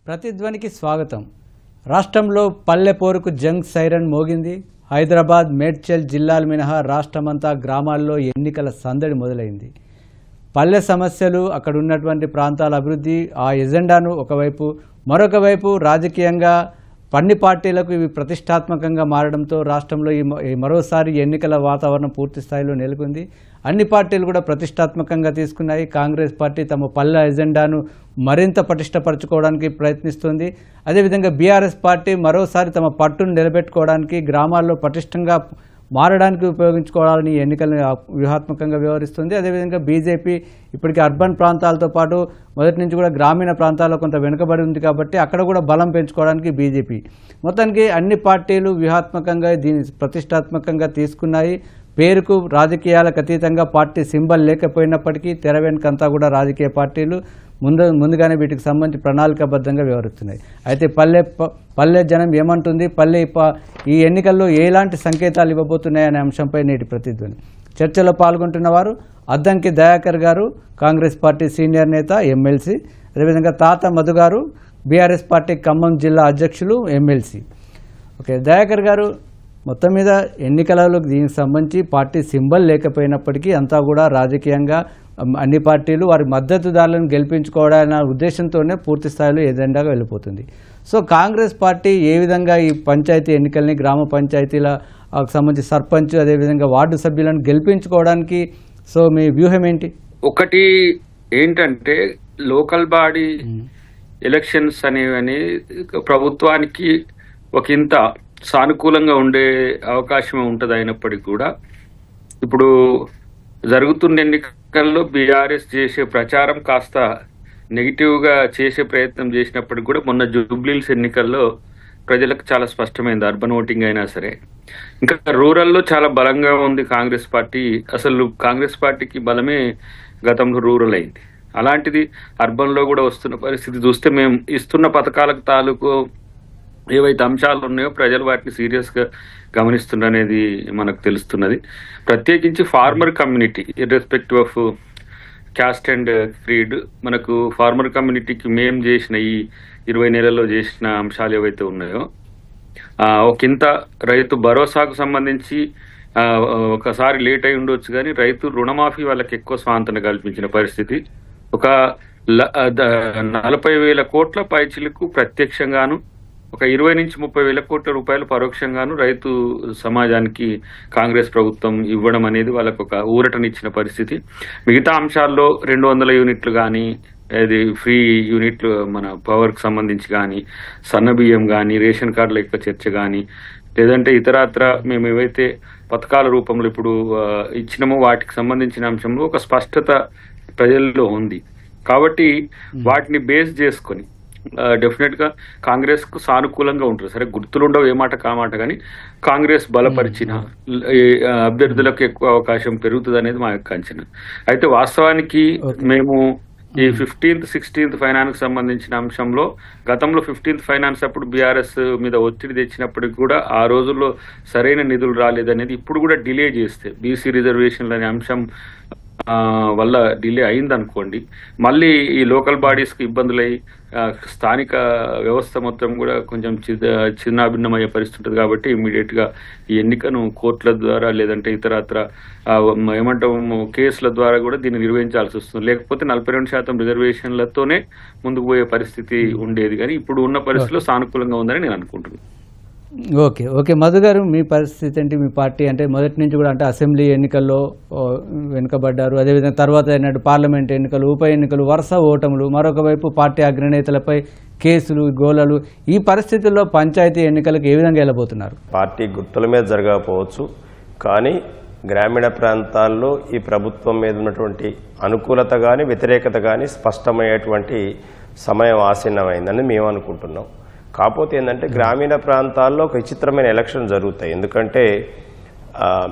ప్రతిధ్వనికి స్వాగతం. రాష్ట్రంలో పల్లె పోరుకు జంగ్ సైరన్ మోగింది. హైదరాబాద్, మేడ్చల్ జిల్లాల మినహా రాష్ట్రమంతా గ్రామాల్లో ఎన్నికల సందడి మొదలైంది. పల్లె సమస్యలు, అక్కడ ఉన్నటువంటి ప్రాంతాల అభివృద్ధి, ఆ ఎజెండాను ఒకవైపు, మరొక వైపు రాజకీయంగా అన్ని పార్టీలకు ఇవి ప్రతిష్టాత్మకంగా మారడంతో రాష్ట్రంలో మరోసారి ఎన్నికల వాతావరణం పూర్తి స్థాయిలో నెలకొంది. అన్ని పార్టీలు కూడా ప్రతిష్టాత్మకంగా తీసుకున్నాయి. కాంగ్రెస్ పార్టీ తమ పల్లె ఎజెండాను మరింత పటిష్టపరచుకోవడానికి ప్రయత్నిస్తుంది. అదేవిధంగా బీఆర్ఎస్ పార్టీ మరోసారి తమ పట్టును నిలబెట్టుకోవడానికి, గ్రామాల్లో పటిష్టంగా మారడానికి ఉపయోగించుకోవాలని ఎన్నికలను వ్యూహాత్మకంగా వ్యవహరిస్తుంది. అదేవిధంగా బీజేపీ ఇప్పటికీ అర్బన్ ప్రాంతాలతో పాటు మొదటి నుంచి కూడా గ్రామీణ ప్రాంతాల్లో కొంత వెనుకబడి ఉంది కాబట్టి అక్కడ కూడా బలం పెంచుకోవడానికి బీజేపీ మొత్తానికి అన్ని పార్టీలు వ్యూహాత్మకంగా దీన్ని ప్రతిష్టాత్మకంగా తీసుకున్నాయి. పేరుకు రాజకీయాలకు అతీతంగా పార్టీ సింబల్ లేకపోయినప్పటికీ తెర వెనుకంతా కూడా రాజకీయ పార్టీలు ముందుగానే వీటికి సంబంధించి ప్రణాళికాబద్ధంగా వ్యవహరిస్తున్నాయి. అయితే పల్లె జనం ఏమంటుంది, ఈ ఎన్నికల్లో ఎలాంటి సంకేతాలు ఇవ్వబోతున్నాయనే అంశంపై నేటి ప్రతిధ్వని చర్చలో పాల్గొంటున్న వారు అద్దంకి దయాకర్ గారు, కాంగ్రెస్ పార్టీ సీనియర్ నేత, ఎమ్మెల్సీ. అదేవిధంగా తాత మధు గారు, బీఆర్ఎస్ పార్టీ ఖమ్మం జిల్లా అధ్యక్షులు, ఎమ్మెల్సీ. ఓకే, దయాకర్ గారు, మొత్తం మీద ఎన్నికలలో దీనికి సంబంధించి పార్టీ సింబల్ లేకపోయినప్పటికీ అంతా కూడా రాజకీయంగా అన్ని పార్టీలు వారి మద్దతుదారులను గెలిపించుకోవడాలనే ఉద్దేశంతోనే పూర్తి స్థాయిలో ఎజెండాగా వెళ్ళిపోతుంది. సో కాంగ్రెస్ పార్టీ ఏ విధంగా ఈ పంచాయతీ ఎన్నికల్ని, గ్రామ పంచాయతీలకు సంబంధించి సర్పంచ్, అదేవిధంగా వార్డు సభ్యులను గెలిపించుకోవడానికి సో మీ వ్యూహం ఏంటి? ఒకటి ఏంటంటే లోకల్ బాడీ ఎలక్షన్స్ అనేవని ప్రభుత్వానికి ఒకంత సానుకూలంగా ఉండే అవకాశం ఉంటుంది. అయినప్పటికీ కూడా ఇప్పుడు జరుగుతున్న ఎన్నికల్లో బీఆర్ఎస్ చేసే ప్రచారం కాస్త నెగిటివ్ గా చేసే ప్రయత్నం చేసినప్పటికీ కూడా మొన్న జూబ్లీహిల్స్ ఎన్నికల్లో ప్రజలకు చాలా స్పష్టమైంది. అర్బన్ ఓటింగ్ అయినా సరే, ఇంకా రూరల్లో చాలా బలంగా ఉంది కాంగ్రెస్ పార్టీ. అసలు కాంగ్రెస్ పార్టీకి బలమే గతంలో రూరల్ అయింది. అలాంటిది అర్బన్ లో కూడా వస్తున్న పరిస్థితి చూస్తే మేము ఇస్తున్న పథకాలకు తాలూకు ఏవైతే అంశాలు ఉన్నాయో ప్రజలు వాటిని సీరియస్ గా గమనిస్తున్నది మనకు తెలుస్తున్నది. ప్రత్యేకించి farmer community, irrespective of caste and creed, మనకు ఫార్మర్ కమ్యూనిటీకి మేము చేసిన ఈ 20 నెలల్లో చేసిన అంశాలు ఏవైతే ఉన్నాయో, ఒకంత రైతు భరోసాకు సంబంధించి ఒకసారి లేట్ అయి ఉండొచ్చు కానీ రైతు రుణమాఫీ వాళ్ళకి ఎక్కువ స్వాంతన కల్పించిన పరిస్థితి. ఒక 40,000 కోట్ల పైచిలకు ప్రత్యక్షంగాను, ఒక 20 నుంచి 30,000 కోట్ల రూపాయలు పరోక్షంగాను రైతు సమాజానికి కాంగ్రెస్ ప్రభుత్వం ఇవ్వడం అనేది వాళ్ళకు ఒక ఊరటనిచ్చిన పరిస్థితి. మిగతా అంశాల్లో 200 యూనిట్లు కానీ, అది ఫ్రీ యూనిట్లు మన పవర్కి సంబంధించి కానీ, సన్న బియ్యం కానీ, రేషన్ కార్డుల యొక్క చర్చ కానీ, లేదంటే ఇతరత్ర మేము ఏవైతే పథకాల రూపంలో ఇప్పుడు ఇచ్చినామో వాటికి సంబంధించిన అంశంలో ఒక స్పష్టత ప్రజల్లో ఉంది. కాబట్టి వాటిని బేస్ చేసుకొని డెఫినెట్ గా కాంగ్రెస్ కు సానుకూలంగా ఉంటుంది. సరే, గుర్తులుండవు ఏమాట కామాట, కానీ కాంగ్రెస్ బలపరిచిన అభ్యర్థులకు ఎక్కువ అవకాశం పెరుగుతుంది అనేది మా యొక్క అంచనా. అయితే వాస్తవానికి మేము ఈ 15th, 16th ఫైనాన్స్ సంబంధించిన అంశంలో గతంలో 15th ఫైనాన్స్ అప్పుడు బీఆర్ఎస్ మీద ఒత్తిడి తెచ్చినప్పటికి కూడా ఆ రోజుల్లో సరైన నిధులు రాలేదనేది ఇప్పుడు కూడా డిలే చేస్తే బీసీ రిజర్వేషన్లు అనే అంశం వల్ల డిలే అయిందనుకోండి, మళ్ళీ ఈ లోకల్ బాడీస్ కి ఇబ్బందులై స్థానిక వ్యవస్థ మొత్తం కూడా కొంచెం చిన్నాభిన్నమయ్యే పరిస్థితి ఉంటుంది. కాబట్టి ఇమీడియట్ గా ఈ ఎన్నికను కోర్టుల ద్వారా లేదంటే ఇతరత్ర ఏమంటాము కేసుల ద్వారా కూడా దీన్ని నిర్వహించాల్సి వస్తుంది. లేకపోతే 42% రిజర్వేషన్లతోనే ముందుకు పోయే పరిస్థితి ఉండేది. కానీ ఇప్పుడు ఉన్న పరిస్థితిలో సానుకూలంగా ఉందని నేను అనుకుంటున్నాను. ఓకే మధు గారు, మీ పరిస్థితి ఏంటి? మీ పార్టీ అంటే మొదటి నుంచి కూడా అంటే అసెంబ్లీ ఎన్నికల్లో వెనుకబడ్డారు, అదేవిధంగా తర్వాత అయినట్టు పార్లమెంట్ ఎన్నికలు, ఉప ఎన్నికలు, వరుస ఓటములు, మరొక వైపు పార్టీ అగ్రనేతలపై కేసులు, గోలలు. ఈ పరిస్థితుల్లో పంచాయతీ ఎన్నికలకు ఏ విధంగా వెళ్ళబోతున్నారు? పార్టీ గుర్తుల మీద జరగకపోవచ్చు, కానీ గ్రామీణ ప్రాంతాల్లో ఈ ప్రభుత్వం మీద ఉన్నటువంటి అనుకూలత కానీ వ్యతిరేకత కానీ స్పష్టమయ్యేటువంటి సమయం ఆసన్నమైందని మేము అనుకుంటున్నాం. కాకపోతే ఏంటంటే గ్రామీణ ప్రాంతాల్లో ఒక విచిత్రమైన ఎలక్షన్ జరుగుతాయి. ఎందుకంటే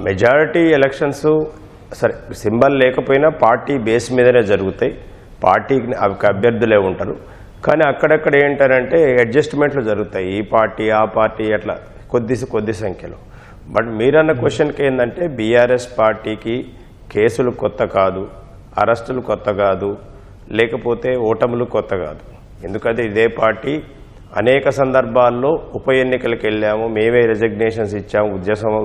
మెజారిటీ ఎలక్షన్స్ సరే సింబల్ లేకపోయినా పార్టీ బేస్ మీదనే జరుగుతాయి, పార్టీకి అభ్యర్థులే ఉంటారు. కానీ అక్కడక్కడ ఏంటంటే అడ్జస్ట్మెంట్లు జరుగుతాయి, ఈ పార్టీ ఆ పార్టీ అట్లా కొద్ది సంఖ్యలో. బట్ మీరన్న క్వశ్చన్కి ఏంటంటే బీఆర్ఎస్ పార్టీకి కేసులు కొత్త కాదు, అరెస్టులు కొత్త కాదు, లేకపోతే ఓటములు కొత్త కాదు. ఎందుకంటే ఇదే పార్టీ అనేక సందర్భాల్లో ఉప ఎన్నికలకు వెళ్ళాము, మేమే రెసిగ్నేషన్స్ ఇచ్చాము.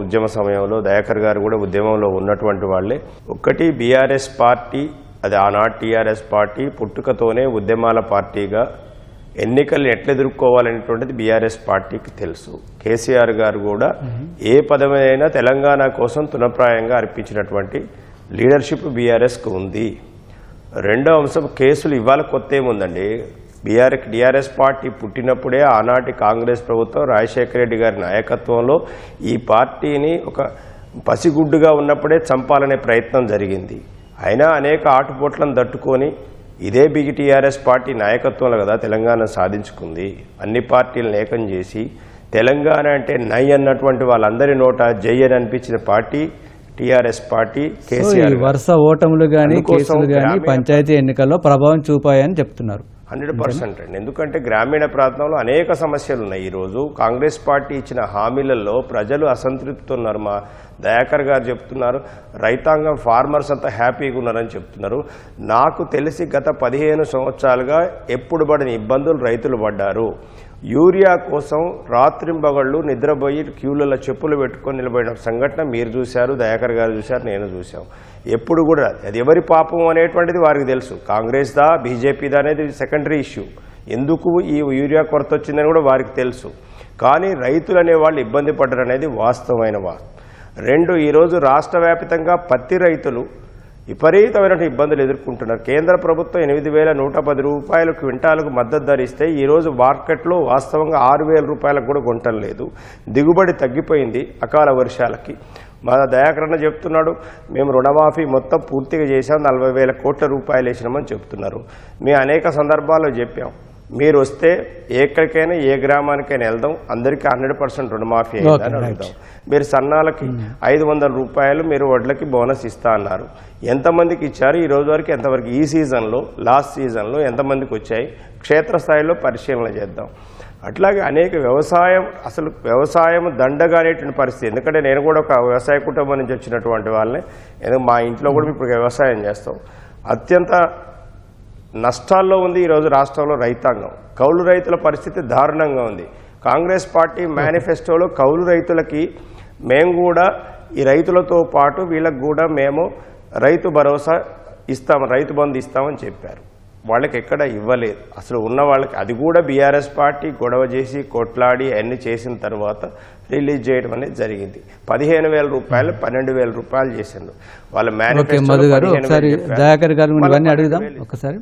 ఉద్యమ సమయంలో దయాకర్ గారు కూడా ఉద్యమంలో ఉన్నటువంటి వాళ్ళే. ఒకటి బీఆర్ఎస్ పార్టీ, అది ఆనాటి టీఆర్ఎస్ పార్టీ పుట్టుకతోనే ఉద్యమాల పార్టీగా ఎన్నికల్ని ఎట్లా ఎదుర్కోవాలనేటువంటిది బీఆర్ఎస్ పార్టీకి తెలుసు. కేసీఆర్ గారు కూడా ఏ పదమైనా తెలంగాణ కోసం తునప్రాయంగా అర్పించినటువంటి లీడర్షిప్ బీఆర్ఎస్కు ఉంది. రెండో అంశం, కేసులు ఇవాళ కొత్త ఏముందండి. టీఆర్ఎస్ పార్టీ పుట్టినప్పుడే ఆనాటి కాంగ్రెస్ ప్రభుత్వం రాజశేఖర రెడ్డి గారి నాయకత్వంలో ఈ పార్టీని ఒక పసిగుడ్డుగా ఉన్నప్పుడే చంపాలనే ప్రయత్నం జరిగింది. అయినా అనేక ఆటుపోట్లను తట్టుకొని ఇదే టీఆర్ఎస్ పార్టీ నాయకత్వంలో కదా తెలంగాణ సాధించుకుంది. అన్ని పార్టీలను ఏకం చేసి తెలంగాణ అంటే నై అన్నటువంటి వాళ్ళందరి నోట జై అని అనిపించిన పార్టీ టీఆర్ఎస్ పార్టీ. కేసీఆర్ వరుస ఓటములు గానీ కేసులు గానీ పంచాయతీ ఎన్నికల్లో ప్రభావం చూపాయని చెప్తున్నారు. 100% అండి. ఎందుకంటే గ్రామీణ ప్రాంతంలో అనేక సమస్యలు ఉన్నాయి. ఈరోజు కాంగ్రెస్ పార్టీ ఇచ్చిన హామీలలో ప్రజలు అసంతృప్తి ఉన్నారు. మా దయాకర్ గారు చెప్తున్నారు రైతాంగం ఫార్మర్స్ అంతా హ్యాపీగా ఉన్నారని చెప్తున్నారు. నాకు తెలిసి గత 15 సంవత్సరాలుగా ఎప్పుడు పడిన ఇబ్బందులు రైతులు పడ్డారు. యూరియా కోసం రాత్రింబగళ్ళు నిద్రపోయి క్యూలలో చెప్పులు పెట్టుకొని నిలబడిన సంఘటన మీరు చూశారు, దయాకర్ గారు చూశారు, నేను చూశాం. ఎప్పుడు కూడా అది ఎవరి పాపం అనేటువంటిది వారికి తెలుసు. కాంగ్రెస్దా బీజేపీదా అనేది సెకండరీ ఇష్యూ. ఎందుకు ఈ యూరియా కొరత వచ్చిందని కూడా వారికి తెలుసు. కానీ రైతులు అనేవాళ్ళు ఇబ్బంది పడ్డారు అనేది వాస్తవమైన రెండు, ఈరోజు రాష్ట్ర వ్యాప్తంగా పత్తి రైతులు విపరీతమైన ఇబ్బందులు ఎదుర్కొంటున్నారు. కేంద్ర ప్రభుత్వం 8,110 రూపాయలు క్వింటాలకు మద్దతు ధర ఇస్తే ఈరోజు మార్కెట్లో వాస్తవంగా 6,000 రూపాయలకు కూడా కొనటం లేదు. దిగుబడి తగ్గిపోయింది అకాల వర్షాలకి. మా దయాకరణ చెప్తున్నాడు మేము రుణమాఫీ మొత్తం పూర్తిగా చేశాం, 40,000 కోట్ల రూపాయలు వేసినామని చెప్తున్నారు. మేము అనేక సందర్భాల్లో చెప్పాం మీరు వస్తే ఎక్కడికైనా ఏ గ్రామానికైనా వెళ్దాం, అందరికీ 100% రుణమాఫీ అయిందని అడుగుదాం. మీరు సన్నాలకి 500 రూపాయలు మీరు వడ్లకి బోనస్ ఇస్తా అన్నారు. ఎంతమందికి ఇచ్చారు ఈ రోజు వరకు? ఎంతవరకు? ఈ సీజన్లో లాస్ట్ సీజన్లో ఎంతమందికి వచ్చాయి? క్షేత్రస్థాయిలో పరిశీలన చేద్దాం. అట్లాగే అనేక వ్యవసాయం దండగా అనేటువంటి పరిస్థితి. ఎందుకంటే నేను కూడా ఒక వ్యవసాయ కుటుంబం నుంచి వచ్చినటువంటి వాళ్ళని, మా ఇంట్లో కూడా ఇప్పుడు వ్యవసాయం చేస్తాం. అత్యంత నష్టాల్లో ఉంది ఈరోజు రాష్ట్రంలో రైతాంగం. కౌలు రైతుల పరిస్థితి దారుణంగా ఉంది. కాంగ్రెస్ పార్టీ మేనిఫెస్టోలో కౌలు రైతులకి మేము కూడా ఈ రైతులతో పాటు వీళ్ళకు కూడా మేము రైతు భరోసా ఇస్తాం, రైతు బంధు ఇస్తామని చెప్పారు. వాళ్ళకి ఎక్కడ ఇవ్వలేదు. అసలు ఉన్న వాళ్ళకి అది కూడా బీఆర్ఎస్ పార్టీ గొడవ చేసి కొట్లాడి అన్ని చేసిన తర్వాత రిలీజ్ చేయడం అనేది జరిగింది. 15,000 రూపాయలు 12,000 రూపాయలు చేసిండు వాళ్ళ దయాకర్ గారు. ఇవన్నీ అడుగుదాం ఒకసారి.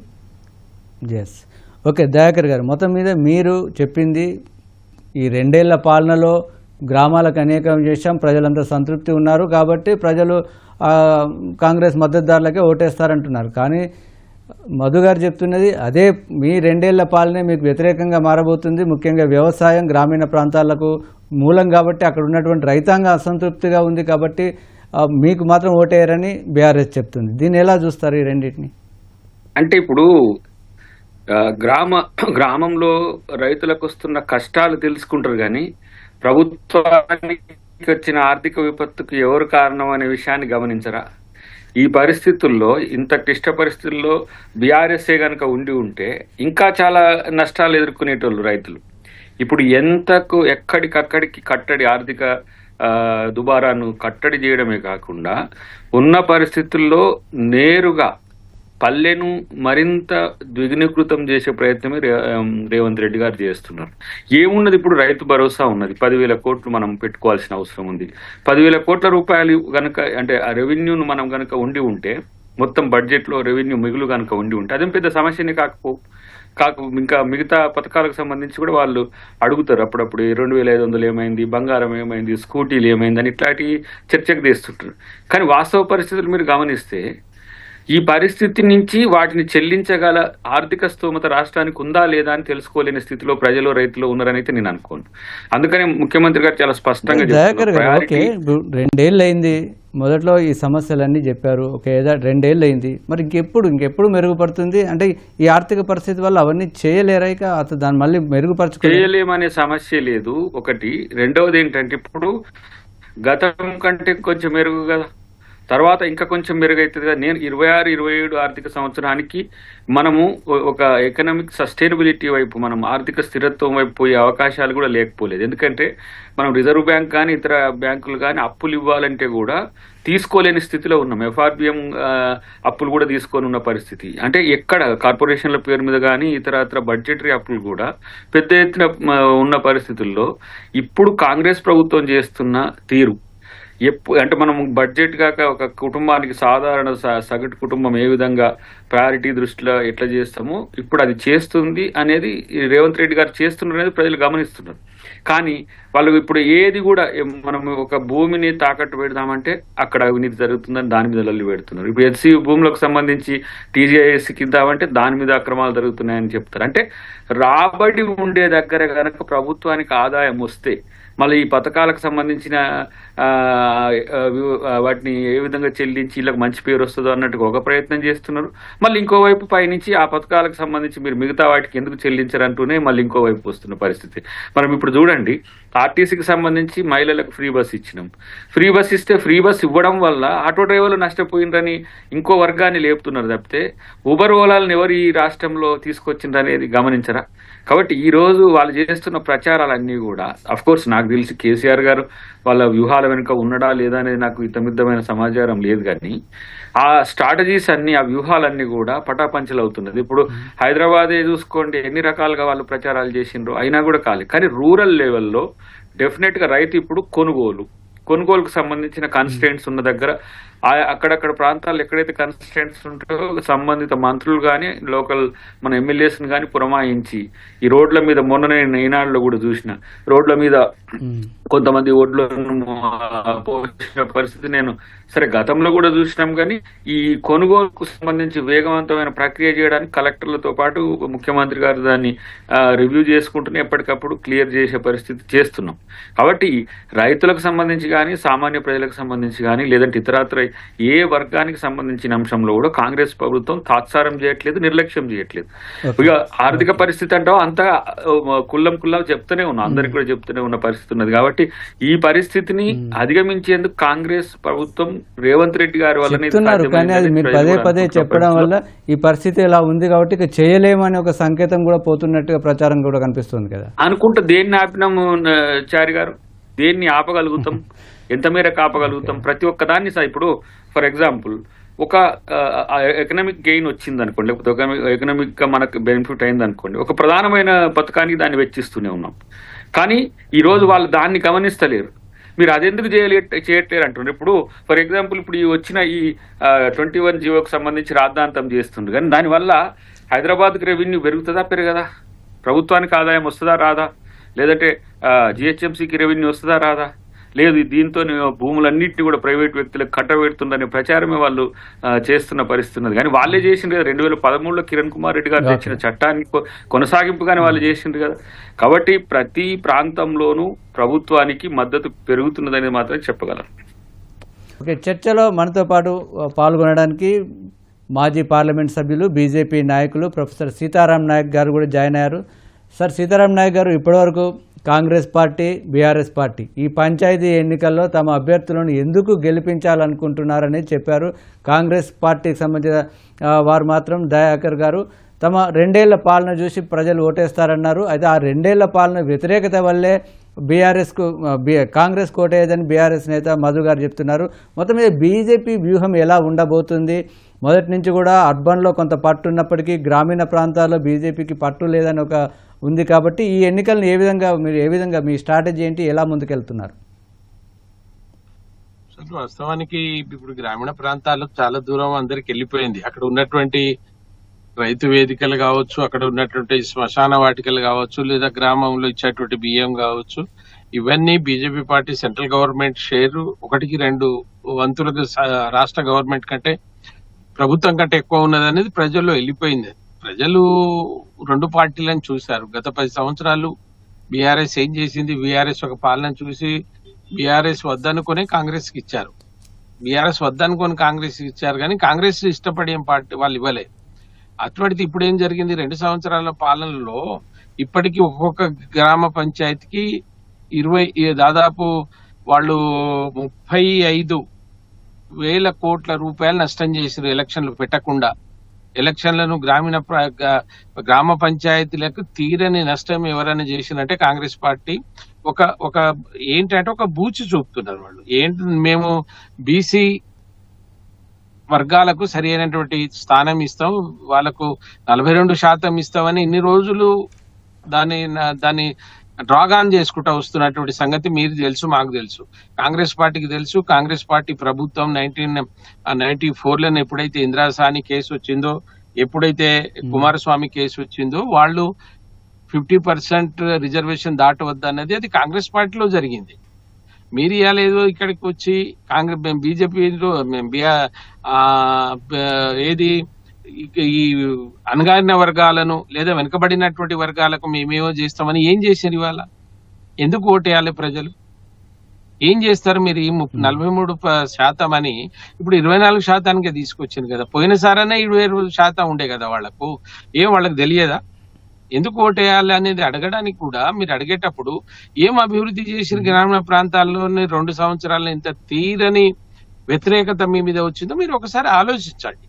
ఓకే దయాకర్ గారు, మొత్తం మీద మీరు చెప్పింది ఈ 2 ఏళ్ల పాలనలో గ్రామాలకు అనేకం చేశాం, ప్రజలంతా సంతృప్తి ఉన్నారు కాబట్టి ప్రజలు కాంగ్రెస్ మద్దతుదారులకే ఓటేస్తారంటున్నారు. కానీ మధు గారు చెప్తున్నది అదే మీ 2 ఏళ్ల పాలనే మీకు వ్యతిరేకంగా మారబోతుంది. ముఖ్యంగా వ్యవసాయం గ్రామీణ ప్రాంతాలకు మూలం కాబట్టి అక్కడ ఉన్నటువంటి రైతాంగం అసంతృప్తిగా ఉంది కాబట్టి మీకు మాత్రం ఓటేయరని బీఆర్ఎస్ చెప్తుంది. దీన్ని ఎలా చూస్తారు ఈ రెండింటిని? అంటే ఇప్పుడు గ్రామంలో రైతులకు వస్తున్న కష్టాలు తెలుసుకుంటారు కానీ ప్రభుత్వానికి వచ్చిన ఆర్థిక విపత్తుకు ఎవరు కారణం అనే విషయాన్ని గమనించరా? ఈ పరిస్థితుల్లో, ఇంత క్లిష్ట పరిస్థితుల్లో బీఆర్ఎస్ఏ గనక ఉండి ఉంటే ఇంకా చాలా నష్టాలు ఎదుర్కొనేటోళ్ళు రైతులు. ఇప్పుడు ఎక్కడికక్కడికి కట్టడి, ఆర్థిక దుబారాను కట్టడి చేయడమే కాకుండా ఉన్న పరిస్థితుల్లో నేరుగా పల్లెను మరింత ద్విగుణీకృతం చేసే ప్రయత్నమే రేవంత్ రెడ్డి గారు చేస్తున్నారు. ఏమున్నది? ఇప్పుడు రైతు భరోసా ఉన్నది, 10,000 కోట్లు మనం పెట్టుకోవాల్సిన అవసరం ఉంది. 10,000 కోట్ల రూపాయలు గనక, అంటే ఆ రెవెన్యూను మనం గనక ఉండి ఉంటే, మొత్తం బడ్జెట్లో రెవెన్యూ మిగులు గనక ఉండి ఉంటే అదేం పెద్ద సమస్యనే ఇంకా మిగతా పథకాలకు సంబంధించి కూడా వాళ్ళు అడుగుతారు అప్పుడప్పుడు. 2,500 ఏమైంది, బంగారం ఏమైంది, స్కూటీలు ఏమైంది అని ఇట్లాంటి చర్చకు తీస్తుంటారు. కానీ వాస్తవ పరిస్థితులు మీరు గమనిస్తే ఈ పరిస్థితి నుంచి వాటిని చెల్లించగల ఆర్థిక స్తోమత రాష్ట్రానికి ఉందా లేదా అని తెలుసుకోలేని స్థితిలో ప్రజలు, రైతులు ఉన్నారని అయితే నేను అనుకోను. అందుకని ముఖ్యమంత్రి గారు చాలా స్పష్టంగా చెప్పారు. 2 ఏళ్ళు అయింది, మొదట్లో ఈ సమస్యలన్నీ చెప్పారు. ఓకే, 2 ఏళ్ళు అయింది, మరి ఇంకెప్పుడు మెరుగుపడుతుంది? అంటే ఈ ఆర్థిక పరిస్థితి వల్ల అవన్నీ చేయలేరా? ఇక దాన్ని మళ్ళీ చేయలేమనే సమస్య లేదు ఒకటి. రెండవది ఏంటంటే ఇప్పుడు గతం కంటే కొంచెం మెరుగు కదా. తర్వాత ఇంకా కొంచెం మెరుగైతుంది కదా. నేను 26-27 ఆర్థిక సంవత్సరానికి మనము ఒక ఎకనామిక్ సస్టైనబిలిటీ వైపు, మనం ఆర్థిక స్థిరత్వం వైపు పోయే అవకాశాలు కూడా లేకపోలేదు. ఎందుకంటే మనం రిజర్వ్ బ్యాంక్ కానీ ఇతర బ్యాంకులు కానీ అప్పులు ఇవ్వాలంటే కూడా తీసుకోలేని స్థితిలో ఉన్నాం. ఎఫ్ఆర్బిఎం అప్పులు కూడా తీసుకొని ఉన్న పరిస్థితి. అంటే ఎక్కడ కార్పొరేషన్ల పేరు మీద కానీ ఇతర బడ్జెటరీ అప్పులు కూడా పెద్ద ఎత్తున ఉన్న పరిస్థితుల్లో ఇప్పుడు కాంగ్రెస్ ప్రభుత్వం చేస్తున్న తీరు అంటే మనం బడ్జెట్ కాక ఒక కుటుంబానికి సాధారణ సగటు కుటుంబం ఏ విధంగా ప్రయారిటీ దృష్టిలో ఎట్లా చేస్తామో ఇప్పుడు అది చేస్తుంది అనేది రేవంత్ రెడ్డి గారు చేస్తున్నారు అనేది ప్రజలు గమనిస్తున్నారు. కానీ వాళ్ళు ఇప్పుడు ఏది కూడా మనం ఒక భూమిని తాకట్టు పెడదామంటే అక్కడ అవినీతి జరుగుతుందని దాని మీద లల్లి పెడుతున్నారు. ఇప్పుడు ఎస్సీ భూములకు సంబంధించి టీజీఐఎస్ కిద్దామంటే దాని మీద అక్రమాలు జరుగుతున్నాయని చెప్తారు. అంటే రాబడి ఉండే దగ్గర కనుక ప్రభుత్వానికి ఆదాయం వస్తే మళ్ళీ ఈ పథకాలకు సంబంధించిన వాటిని ఏ విధంగా చెల్లించి వీళ్ళకి మంచి పేరు వస్తుందో అన్నట్టుగా ఒక ప్రయత్నం చేస్తున్నారు. మళ్ళీ ఇంకోవైపు పైనుంచి ఆ పథకాలకు సంబంధించి మీరు మిగతా వాటికి ఎందుకు చెల్లించరంటూనే మళ్ళీ ఇంకోవైపు వస్తున్న పరిస్థితి. మనం ఇప్పుడు చూడండి, ఆర్టీసీకి సంబంధించి మహిళలకు ఫ్రీ బస్ ఇచ్చినాం. ఫ్రీ బస్ ఇస్తే ఫ్రీ బస్ ఇవ్వడం వల్ల ఆటో డ్రైవర్లు నష్టపోయిందని ఇంకో వర్గాన్ని లేపుతున్నారు తప్పితే ఊబర్ ఓలాలను ఎవరు ఈ రాష్ట్రంలో తీసుకొచ్చిందనేది గమనించరా? కాబట్టి ఈ రోజు వాళ్ళు చేస్తున్న ప్రచారాలన్నీ కూడా అఫ్ కోర్స్ నాకు తెలిసి కేసీఆర్ గారు వాళ్ళ వ్యూహాల వెనుక ఉన్నడా లేదా అనేది నాకు ఇతమిద్దమైన సమాచారం లేదు. కానీ ఆ స్ట్రాటజీస్ అన్ని, ఆ వ్యూహాలన్నీ కూడా పటాపంచలు అవుతున్నది. ఇప్పుడు హైదరాబాదే చూసుకోండి, ఎన్ని రకాలుగా వాళ్ళు ప్రచారాలు చేసిండ్రో అయినా కూడా కాలేదు. కానీ రూరల్ లెవెల్లో డెఫినెట్ గా రైతు ఇప్పుడు కొనుగోలుకు సంబంధించిన కన్స్టెంట్స్ ఉన్న దగ్గర అక్కడక్కడ ప్రాంతాల్లో ఎక్కడైతే కన్స్టెంట్స్ ఉంటాయో సంబంధిత మంత్రులు కానీ లోకల్ మన ఎమ్మెల్యేస్ కానీ పురమాయించి ఈ రోడ్ల మీద మొన్ననే ఈనాడులో కూడా చూసిన రోడ్ల మీద కొంతమంది ఓట్లను పోసిన పరిస్థితి నేను సరే గతంలో కూడా చూసినాం. కానీ ఈ కొనుగోలుకు సంబంధించి వేగవంతమైన ప్రక్రియ చేయడానికి కలెక్టర్లతో పాటు ముఖ్యమంత్రి గారు దాన్ని రివ్యూ చేసుకుంటూనే ఎప్పటికప్పుడు క్లియర్ చేసే పరిస్థితి చేస్తున్నాం. కాబట్టి రైతులకు సంబంధించి కానీ సామాన్య ప్రజలకు సంబంధించి కానీ లేదంటే ఇతరత్ర ఏ వర్గానికి సంబంధించిన అంశంలో కూడా కాంగ్రెస్ ప్రభుత్వం తాత్సారం చేయట్లేదు, నిర్లక్ష్యం చేయట్లేదు. ఇక ఆర్థిక పరిస్థితి అంటావా అంతా కుల్లం చెప్తూనే ఉన్నాం, అందరికి కూడా చెప్తూనే ఉన్న పరిస్థితి ఉన్నది. కాబట్టి ఈ పరిస్థితిని అధిగమించేందుకు కాంగ్రెస్ ప్రభుత్వం రేవంత్ రెడ్డి గారి వల్లనే పదే చెప్పడం వల్ల ఈ పరిస్థితి ఇలా ఉంది కాబట్టి ఇక చేయలేమని ఒక సంకేతం కూడా పోతున్నట్టుగా ప్రచారం కూడా కనిపిస్తుంది కదా. అనుకుంటా దేన్ని ఆపినాము చారి గారు, దేన్ని ఆపగలుగుతాం, ఎంత మేరకు ఆపగలుగుతాం? ప్రతి ఒక్కదాన్ని ఇప్పుడు ఫర్ ఎగ్జాంపుల్ ఒక ఎకనామిక్ గెయిన్ వచ్చింది అనుకోండి, లేకపోతే ఒక ఎకనామిక్ గా మనకు బెనిఫిట్ అయింది అనుకోండి, ఒక ప్రధానమైన పథకానికి దాన్ని వెచ్చిస్తూనే ఉన్నాం. కానీ ఈ రోజు వాళ్ళు దాన్ని గమనిస్తలేరు. మీరు అదెందుకు చేయట్లేరు అంటున్నారు. ఇప్పుడు ఫర్ ఎగ్జాంపుల్ ఇప్పుడు ఈ వచ్చిన ఈ 21 జీవోకి సంబంధించి రాద్ధాంతం చేస్తుండ్రు. కానీ దానివల్ల హైదరాబాద్కి రెవెన్యూ పెరుగుతుందా పెరగదా? ప్రభుత్వానికి ఆదాయం వస్తుందా రాదా? లేదంటే జిహెచ్ఎంసీకి రెవెన్యూ వస్తుందా రాదా? లేదు, దీంతో భూములన్నింటినీ కూడా ప్రైవేట్ వ్యక్తులకు కట్టబెడుతుందనే ప్రచారమే వాళ్ళు చేస్తున్న పరిస్థితి ఉన్నది. కానీ వాళ్ళే చేసిండ్రు కదా, 2013లో కిరణ్ కుమార్ రెడ్డి గారు తెచ్చిన చట్టానికి కొనసాగింపుగానే వాళ్ళు చేసిండ్రు కదా. కాబట్టి ప్రతి ప్రాంతంలోనూ ప్రభుత్వానికి మద్దతు పెరుగుతున్నదనేది మాత్రం చెప్పగలరు. ఓకే, చర్చలో మనతో పాటు పాల్గొనడానికి మాజీ పార్లమెంట్ సభ్యులు బీజేపీ నాయకులు ప్రొఫెసర్ సీతారాం నాయక్ గారు కూడా జాయిన్ అయ్యారు. సార్, సీతారాం నాయక్ గారు, ఇప్పటివరకు కాంగ్రెస్ పార్టీ, బీఆర్ఎస్ పార్టీ ఈ పంచాయతీ ఎన్నికల్లో తమ అభ్యర్థులను ఎందుకు గెలిపించాలనుకుంటున్నారని చెప్పారు. కాంగ్రెస్ పార్టీకి సంబంధించిన వారు మాత్రం దయాకర్ గారు తమ 2 ఏళ్ల పాలన చూసి ప్రజలు ఓటేస్తారన్నారు. అయితే ఆ 2 ఏళ్ల పాలన వ్యతిరేకత వల్లే కాంగ్రెస్ కోటేదని బీఆర్ఎస్ నేత మధు గారు చెప్తున్నారు. మొత్తం మీద బీజేపీ వ్యూహం ఎలా ఉండబోతుంది? మొదటి నుంచి కూడా అర్బన్లో కొంత పట్టు ఉన్నప్పటికీ గ్రామీణ ప్రాంతాల్లో బీజేపీకి పట్టు లేదని ఒక ఉంది. కాబట్టి ఈ ఎన్నికలను ఏ విధంగా మీ స్ట్రాటజీ ఏంటి, ఎలా ముందుకెళ్తున్నారు? వాస్తవానికి ఇప్పుడు గ్రామీణ ప్రాంతాలకు చాలా దూరం అందరికి వెళ్ళిపోయింది. అక్కడ ఉన్నటువంటి రైతు వేదికలు కావచ్చు, అక్కడ ఉన్నటువంటి శ్మశాన వాటికలు కావచ్చు, లేదా గ్రామంలో ఇచ్చేటువంటి బియ్యం కావచ్చు, ఇవన్నీ BJP party central government share 1-2 వంతులకు రాష్ట్ర గవర్నమెంట్ కంటే ప్రభుత్వం కంటే ఎక్కువ ఉన్నదనేది ప్రజల్లో వెళ్ళిపోయింది. ప్రజలు 2 పార్టీలను చూశారు. గత 10 సంవత్సరాలు బీఆర్ఎస్ ఏం చేసింది, బీఆర్ఎస్ ఒక పాలన చూసి బీఆర్ఎస్ వద్దనుకునే కాంగ్రెస్ కి ఇచ్చారు. బీఆర్ఎస్ వద్దనుకొని కాంగ్రెస్ ఇచ్చారు, కానీ కాంగ్రెస్ ఇష్టపడే పార్టీ వాళ్ళు ఇవ్వలేదు. అటువంటిది ఇప్పుడు ఏం జరిగింది, 2 సంవత్సరాల పాలనలో ఇప్పటికీ ఒక్కొక్క గ్రామ పంచాయతీకి దాదాపు వాళ్ళు 35 వేల కోట్ల రూపాయలు నష్టం చేశారు ఎలక్షన్లు పెట్టకుండా. ఎలక్షన్లను గ్రామ పంచాయతీలకు తీరని నష్టం ఎవరైనా చేసినట్టే కాంగ్రెస్ పార్టీ ఒక ఏంటంటే ఒక బూచి చూపుతున్నారు వాళ్ళు. మేము బీసీ వర్గాలకు సరి అయినటువంటి స్థానం ఇస్తాం, వాళ్ళకు 42% ఇస్తామని ఇన్ని రోజులు దాన్ని డ్రాగాన్ చేసుకుంటూ వస్తున్నటువంటి సంగతి మీరు తెలుసు, మాకు తెలుసు, కాంగ్రెస్ పార్టీకి తెలుసు. కాంగ్రెస్ పార్టీ ప్రభుత్వం 1994లో ఎప్పుడైతే ఇందిరాసాని కేసు వచ్చిందో, ఎప్పుడైతే కుమారస్వామి కేసు వచ్చిందో, వాళ్ళు 50% రిజర్వేషన్ దాటవద్దన్నది అది కాంగ్రెస్ పార్టీలో జరిగింది. మీరు ఇవ్వలేదు ఇక్కడికి వచ్చి కాంగ్రెస్ బీజేపీలో ఏది ఈ అణగారిన వర్గాలను లేదా వెనుకబడినటువంటి వర్గాలకు మేమేమో చేస్తామని ఏం చేశారు? ఇవాళ ఎందుకు ఓటేయాలి ప్రజలు? ఏం చేస్తారు మీరు? ఈ 43% అని ఇప్పుడు 24% తీసుకొచ్చింది కదా. పోయినసారైనా 20% ఉండే కదా వాళ్లకు. వాళ్ళకి తెలియదా ఎందుకు ఓటేయాలి అనేది? అడగడానికి కూడా మీరు అడిగేటప్పుడు ఏం అభివృద్ధి చేసిన గ్రామీణ ప్రాంతాల్లోనే 2 సంవత్సరాల్లో ఇంత తీరని వ్యతిరేకత మీ మీద వచ్చిందో మీరు ఒకసారి ఆలోచించండి.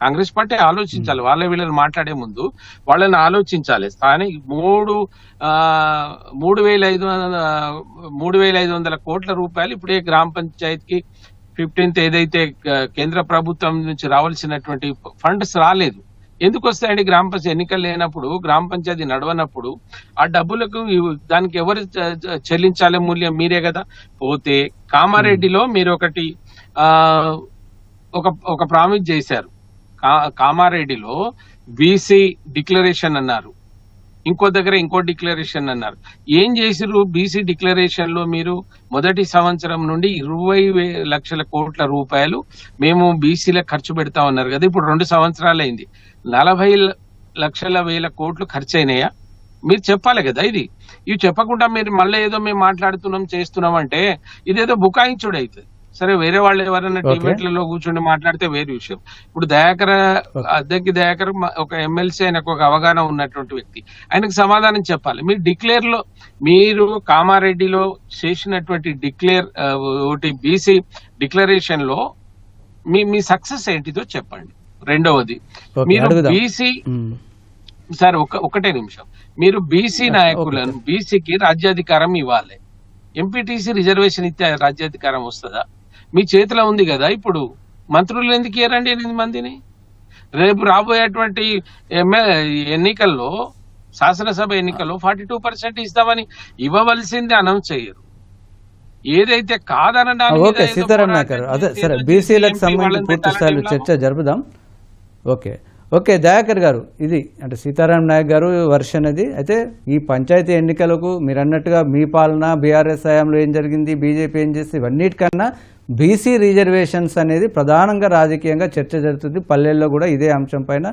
కాంగ్రెస్ పార్టీ ఆలోచించాలి. వాళ్ళ వీళ్ళని మాట్లాడే ముందు వాళ్ళని ఆలోచించాలి. స్థానిక 3,500 కోట్ల రూపాయలు ఇప్పుడే గ్రామ పంచాయతీకి 15th ఏదైతే కేంద్ర ప్రభుత్వం నుంచి రావాల్సినటువంటి ఫండ్స్ రాలేదు. ఎందుకు వస్తాయండి? గ్రామ పంచాయతీ ఎన్నికలు లేనప్పుడు, గ్రామ పంచాయతీ నడవనప్పుడు ఆ డబ్బులకు దానికి ఎవరు చెల్లించాలి? మూల్యం మీరే కదా. పోతే కామారెడ్డిలో మీరు ఒక ప్రామిస్ చేశారు. కామారెడ్డిలో బీసీ డిక్లరేషన్ అన్నారు, ఇంకో దగ్గర ఇంకో డిక్లరేషన్ అన్నారు. ఏం చేసిరు? బీసీ డిక్లరేషన్ లో మీరు మొదటి సంవత్సరం నుండి 20 లక్షల కోట్ల రూపాయలు మేము బీసీలకు ఖర్చు పెడతా ఉన్నారు కదా. ఇప్పుడు 2 సంవత్సరాలు అయింది, 40 లక్షల వేల కోట్లు ఖర్చు అయినాయా? మీరు చెప్పాలి కదా. ఇవి చెప్పకుండా మీరు మళ్ళీ ఏదో మేము మాట్లాడుతున్నాం చేస్తున్నాం అంటే ఇదేదో బుకాయించుడు అవుతుంది. సరే, వేరే వాళ్ళు ఎవరైనా టీవీలలో కూర్చొని మాట్లాడితే వేరే విషయం. ఇప్పుడు అద్దెకి దయాకర్ ఒక ఎమ్మెల్సీ, ఆయనకు ఒక అవగాహన ఉన్నటువంటి వ్యక్తి, ఆయనకు సమాధానం చెప్పాలి. మీరు కామారెడ్డిలో చేసినటువంటి ఒకటి బీసీ డిక్లరేషన్ లో మీ సక్సెస్ ఏంటిదో చెప్పండి. రెండవది, మీరు బీసీ సార్ ఒకటే నిమిషం, మీరు బీసీ నాయకులను బీసీకి రాజ్యాధికారం ఇవ్వాలి. ఎంపీటీసీ రిజర్వేషన్ ఇస్తే రాజ్యాధికారం వస్తుందా? మీ చేతిలో ఉంది కదా. ఇప్పుడు మంత్రులు ఎందుకు ఇయ్యరండి 8 మందిని? రేపు రాబోయేటువంటి ఎన్నికల్లో, శాసనసభ ఎన్నికల్లో 42% ఇస్తామని ఇవ్వవలసింది అనౌన్స్ చేయరు. ఏదైతే కాదనడానికి సీతారాం నాయక్ గారు, అదే సరే, బీసీలకు సంబంధించి పూర్తి స్థాయిలో చర్చ జరుపుదాం. ఓకే దయాకర్ గారు, ఇది అంటే సీతారాం నాయక్ గారు వర్షన్ అది. అయితే ఈ పంచాయతీ ఎన్నికలకు మీరు అన్నట్టుగా మీ పాలన, బీఆర్ఎస్ హయాంలో ఏం జరిగింది, బీజేపీ ఏం చేస్తే, ఇవన్నిటికన్నా బీసీ రిజర్వేషన్స్ అనేది ప్రధానంగా రాజకీయంగా చర్చ జరుగుతుంది. పల్లెల్లో కూడా ఇదే అంశం పైన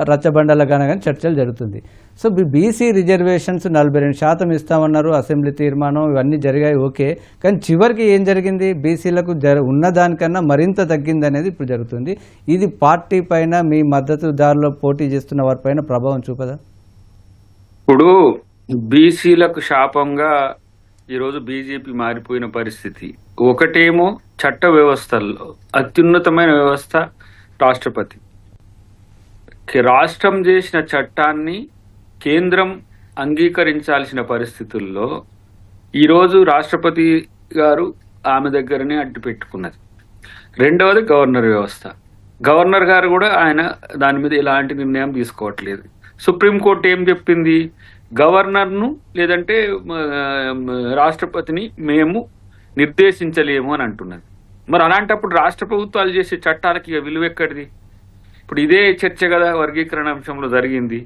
రచ్చబండలుగానే కానీ చర్చలు జరుగుతుంది. సో బీసీ రిజర్వేషన్స్ 42% ఇస్తామన్నారు, అసెంబ్లీ తీర్మానం ఇవన్నీ జరిగాయి. ఓకే, కానీ చివరికి ఏం జరిగింది? బీసీలకు ఉన్నదానికన్నా మరింత తగ్గింది అనేది ఇప్పుడు జరుగుతుంది. ఇది పార్టీ పైన, మీ మద్దతుదారులో పోటీ చేస్తున్న వారిపైన ప్రభావం చూపదా? ఇప్పుడు బీసీలకు శాపంగా ఈరోజు బీజేపీ మారిపోయిన పరిస్థితి. ఒకటేమో చట్ట వ్యవస్థల్లో అత్యున్నతమైన వ్యవస్థ రాష్ట్రపతి. రాష్ట్రం చేసిన చట్టాన్ని కేంద్రం అంగీకరించాల్సిన పరిస్థితుల్లో ఈరోజు రాష్ట్రపతి గారు ఆమె దగ్గరనే అడ్డు పెట్టుకున్నది. రెండవది గవర్నర్ వ్యవస్థ. గవర్నర్ గారు కూడా ఆయన దాని మీద ఎలాంటి నిర్ణయం తీసుకోవట్లేదు. సుప్రీంకోర్టు ఏం చెప్పింది? గవర్నర్ను లేదంటే రాష్ట్రపతిని మేము నిర్దేశించలేము అని అంటున్నది. మరి అలాంటప్పుడు రాష్ట్ర ప్రభుత్వాలు చేసే చట్టాలకి విలువ ఎక్కడిది? ఇప్పుడు ఇదే చర్చ కదా వర్గీకరణ అంశంలో జరిగింది.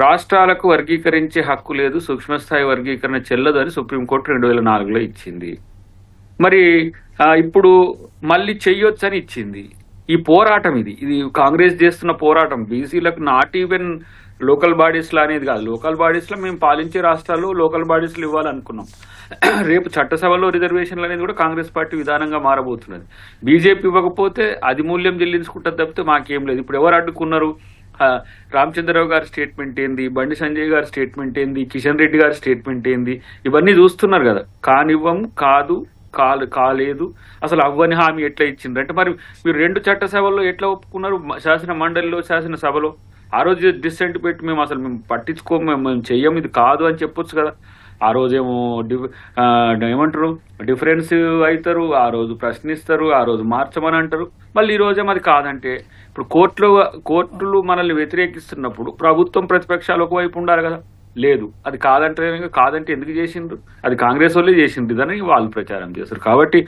రాష్ట్రాలకు వర్గీకరించే హక్కు లేదు, సూక్ష్మస్థాయి వర్గీకరణ చెల్లదు అని సుప్రీంకోర్టు 2004లో ఇచ్చింది. మరి ఇప్పుడు మళ్ళీ చెయ్యొచ్చని ఇచ్చింది. ఈ పోరాటం ఇది కాంగ్రెస్ చేస్తున్న పోరాటం. బీసీలకు నాట్ ఈవెన్ లోకల్ బాడీస్లో అనేది కాదు. లోకల్ బాడీస్లో మేము పాలించే రాష్ట్రాల్లో లోకల్ బాడీస్లు ఇవ్వాలనుకున్నాం. రేపు చట్టసభలో రిజర్వేషన్లు అనేది కూడా కాంగ్రెస్ పార్టీ విధానంగా మారబోతున్నది. బీజేపీ ఇవ్వకపోతే అది మూల్యం చెల్లించుకుంటుంది తప్పితే మాకేం లేదు. ఇప్పుడు ఎవరు అడ్డుకున్నారు? రామచంద్రరావు గారి స్టేట్మెంట్ ఏంది, బండి సంజయ్ గారి స్టేట్మెంట్ ఏంది, కిషన్ రెడ్డి గారి స్టేట్మెంట్ ఏంది, ఇవన్నీ చూస్తున్నారు కదా. కానివ్వం, కాదు, కాలేదు. అసలు అవ్వని హామీ ఎట్లా ఇచ్చిండ్రు అంటే మరి మీరు 2 చట్టసభల్లో ఎట్లా ఒప్పుకున్నారు? శాసన మండలిలో, శాసనసభలో ఆ రోజు డిసెంట్ పెట్టి మేము పట్టించుకోము, మేము చెయ్యం, ఇది కాదు అని చెప్పొచ్చు కదా. ఆ రోజేమో ఏమంటారు డిఫరెన్స్ అవుతారు, ఆ రోజు ప్రశ్నిస్తారు, ఆ రోజు మార్చమని అంటారు, మళ్ళీ ఈ రోజేమో అది కాదంటే ఇప్పుడు కోర్టులు మనల్ని వ్యతిరేకిస్తున్నప్పుడు ప్రభుత్వం ప్రతిపక్షాలు ఒకవైపు ఉండాలి కదా. లేదు, అది కాదంటే ఎందుకు చేసిండ్రు? అది కాంగ్రెస్ వాళ్ళే చేసిండ్రు ఇదని వాళ్ళు ప్రచారం చేస్తారు. కాబట్టి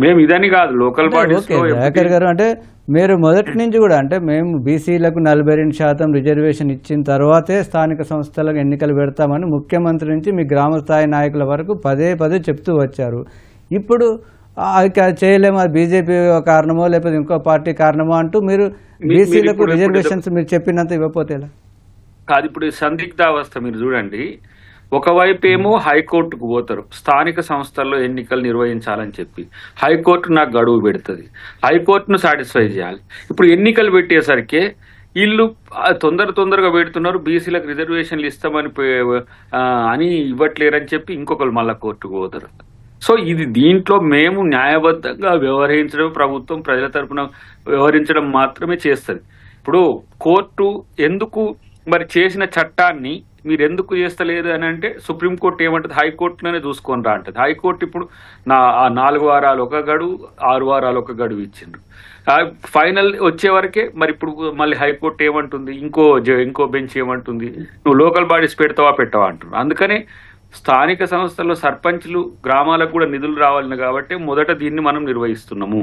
మేము ఇదని కాదు లోకల్ బాడీస్ గారు అంటే మీరు మొదటి నుంచి కూడా అంటే మేము బీసీలకు 42% రిజర్వేషన్ ఇచ్చిన తర్వాతే స్థానిక సంస్థలకు ఎన్నికలు పెడతామని ముఖ్యమంత్రి నుంచి మీ గ్రామ స్థాయి నాయకుల వరకు పదే చెప్తూ వచ్చారు. ఇప్పుడు చేయలేము, అది బీజేపీ కారణమో లేకపోతే ఇంకో పార్టీ కారణమో అంటూ మీరు బీసీలకు రిజర్వేషన్స్ మీరు చెప్పినంత ఇవ్వకపోతే కాదు. ఇప్పుడు సందిగ్ధావస్థ మీరు చూడండి, ఒకవైపు ఏమో హైకోర్టుకు పోతారు స్థానిక సంస్థల్లో ఎన్నికలు నిర్వహించాలని చెప్పి, హైకోర్టు నాకు గడువు పెడుతుంది, హైకోర్టును సాటిస్ఫై చేయాలి. ఇప్పుడు ఎన్నికలు పెట్టేసరికి వీళ్ళు తొందరగా పెడుతున్నారు, బీసీలకు రిజర్వేషన్లు ఇస్తామని అని ఇవ్వట్లేరని చెప్పి ఇంకొకరు మళ్ళా కోర్టుకు పోతారు. సో దీంట్లో మేము న్యాయబద్ధంగా వ్యవహరించడం, ప్రభుత్వం ప్రజల తరపున వ్యవహరించడం మాత్రమే చేస్తుంది. ఇప్పుడు కోర్టు ఎందుకు మరి చేసిన చట్టాన్ని మీరు ఎందుకు చేస్తలేదు అని అంటే సుప్రీంకోర్టు ఏమంటుంది, హైకోర్టులోనే చూసుకొని రా అంటది. హైకోర్టు ఇప్పుడు 4 వారాలు ఒక గడువు, 6 వారాలు ఒక గడువు ఇచ్చిండ్రు. ఫైనల్ వచ్చే వరకే మరి ఇప్పుడు మళ్ళీ హైకోర్టు ఏమంటుంది, ఇంకో బెంచ్ ఏమంటుంది, నువ్వు లోకల్ బాడీస్ పెట్టవా అంటున్నారు. అందుకనే స్థానిక సంస్థల్లో సర్పంచ్లు గ్రామాలకు కూడా నిధులు రావాలని కాబట్టి మొదట దీన్ని మనం నిర్వహిస్తున్నాము.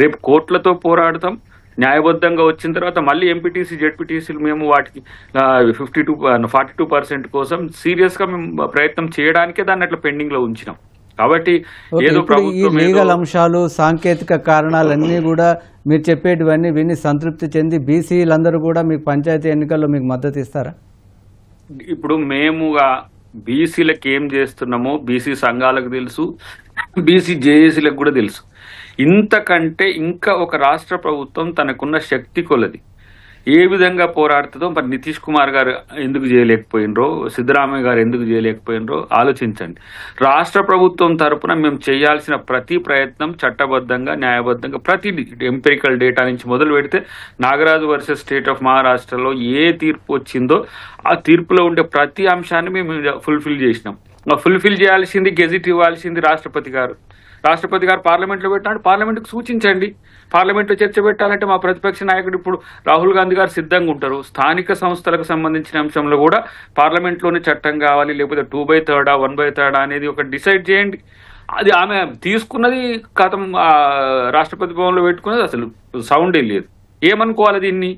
రేపు కోర్టులతో పోరాడతాం, న్యాయబద్ధంగా వచ్చిన తర్వాత మళ్ళీ ఎంపీటీసీ జెడ్పీటీసీలు మేము వాటికి 42% కోసం సీరియస్ గా మేము ప్రయత్నం చేయడానికే దాన్ని అట్లా పెండింగ్ లో ఉంచినాం. కాబట్టి ఏదో ప్రభుత్వం లీగల్ అంశాలు, సాంకేతిక కారణాలన్నీ కూడా మీరు చెప్పేటివన్నీ విని సంతృప్తి చెంది బీసీలందరూ కూడా మీకు పంచాయతీ ఎన్నికల్లో మీకు మద్దతు ఇస్తారా? ఇప్పుడు మేముగా బీసీలకు ఏం చేస్తున్నామో బీసీ సంఘాలకు తెలుసు, బీసీ జేఏసీలకు కూడా తెలుసు. ఇంతకంటే ఇంకా ఒక రాష్ట్ర ప్రభుత్వం తనకున్న శక్తి కొలది ఏ విధంగా పోరాడుతుందో మరి నితీష్ కుమార్ గారు ఎందుకు చేయలేకపోయినరో, సిద్ధరామయ్య గారు ఎందుకు చేయలేకపోయినరో ఆలోచించండి. రాష్ట్ర ప్రభుత్వం తరపున మేము చేయాల్సిన ప్రతి ప్రయత్నం చట్టబద్ధంగా, న్యాయబద్ధంగా, ప్రతి ఎంపెరికల్ డేటా నుంచి మొదలు పెడితే నాగరాజు వర్సెస్ స్టేట్ ఆఫ్ మహారాష్ట్రలో ఏ తీర్పు వచ్చిందో ఆ తీర్పులో ఉండే ప్రతి అంశాన్ని మేము ఫుల్ఫిల్ చేసినాం. ఫుల్ఫిల్ చేయాల్సింది, గెజిట్ ఇవ్వాల్సింది రాష్ట్రపతి గారు పార్లమెంట్లో పెట్టినాడు. పార్లమెంట్కు సూచించండి, పార్లమెంట్లో చర్చ పెట్టాలంటే మా ప్రతిపక్ష నాయకుడు ఇప్పుడు రాహుల్ గాంధీ గారు సిద్ధంగా ఉంటారు. స్థానిక సంస్థలకు సంబంధించిన అంశంలో కూడా పార్లమెంట్లోనే చట్టం కావాలి, లేకపోతే 2/3 1/3 అనేది ఒక డిసైడ్ చేయండి. అది ఆమె తీసుకున్నది కథం రాష్ట్రపతి భవన్లో పెట్టుకున్నది అసలు సౌండే లేదు. ఏమనుకోవాలి దీన్ని?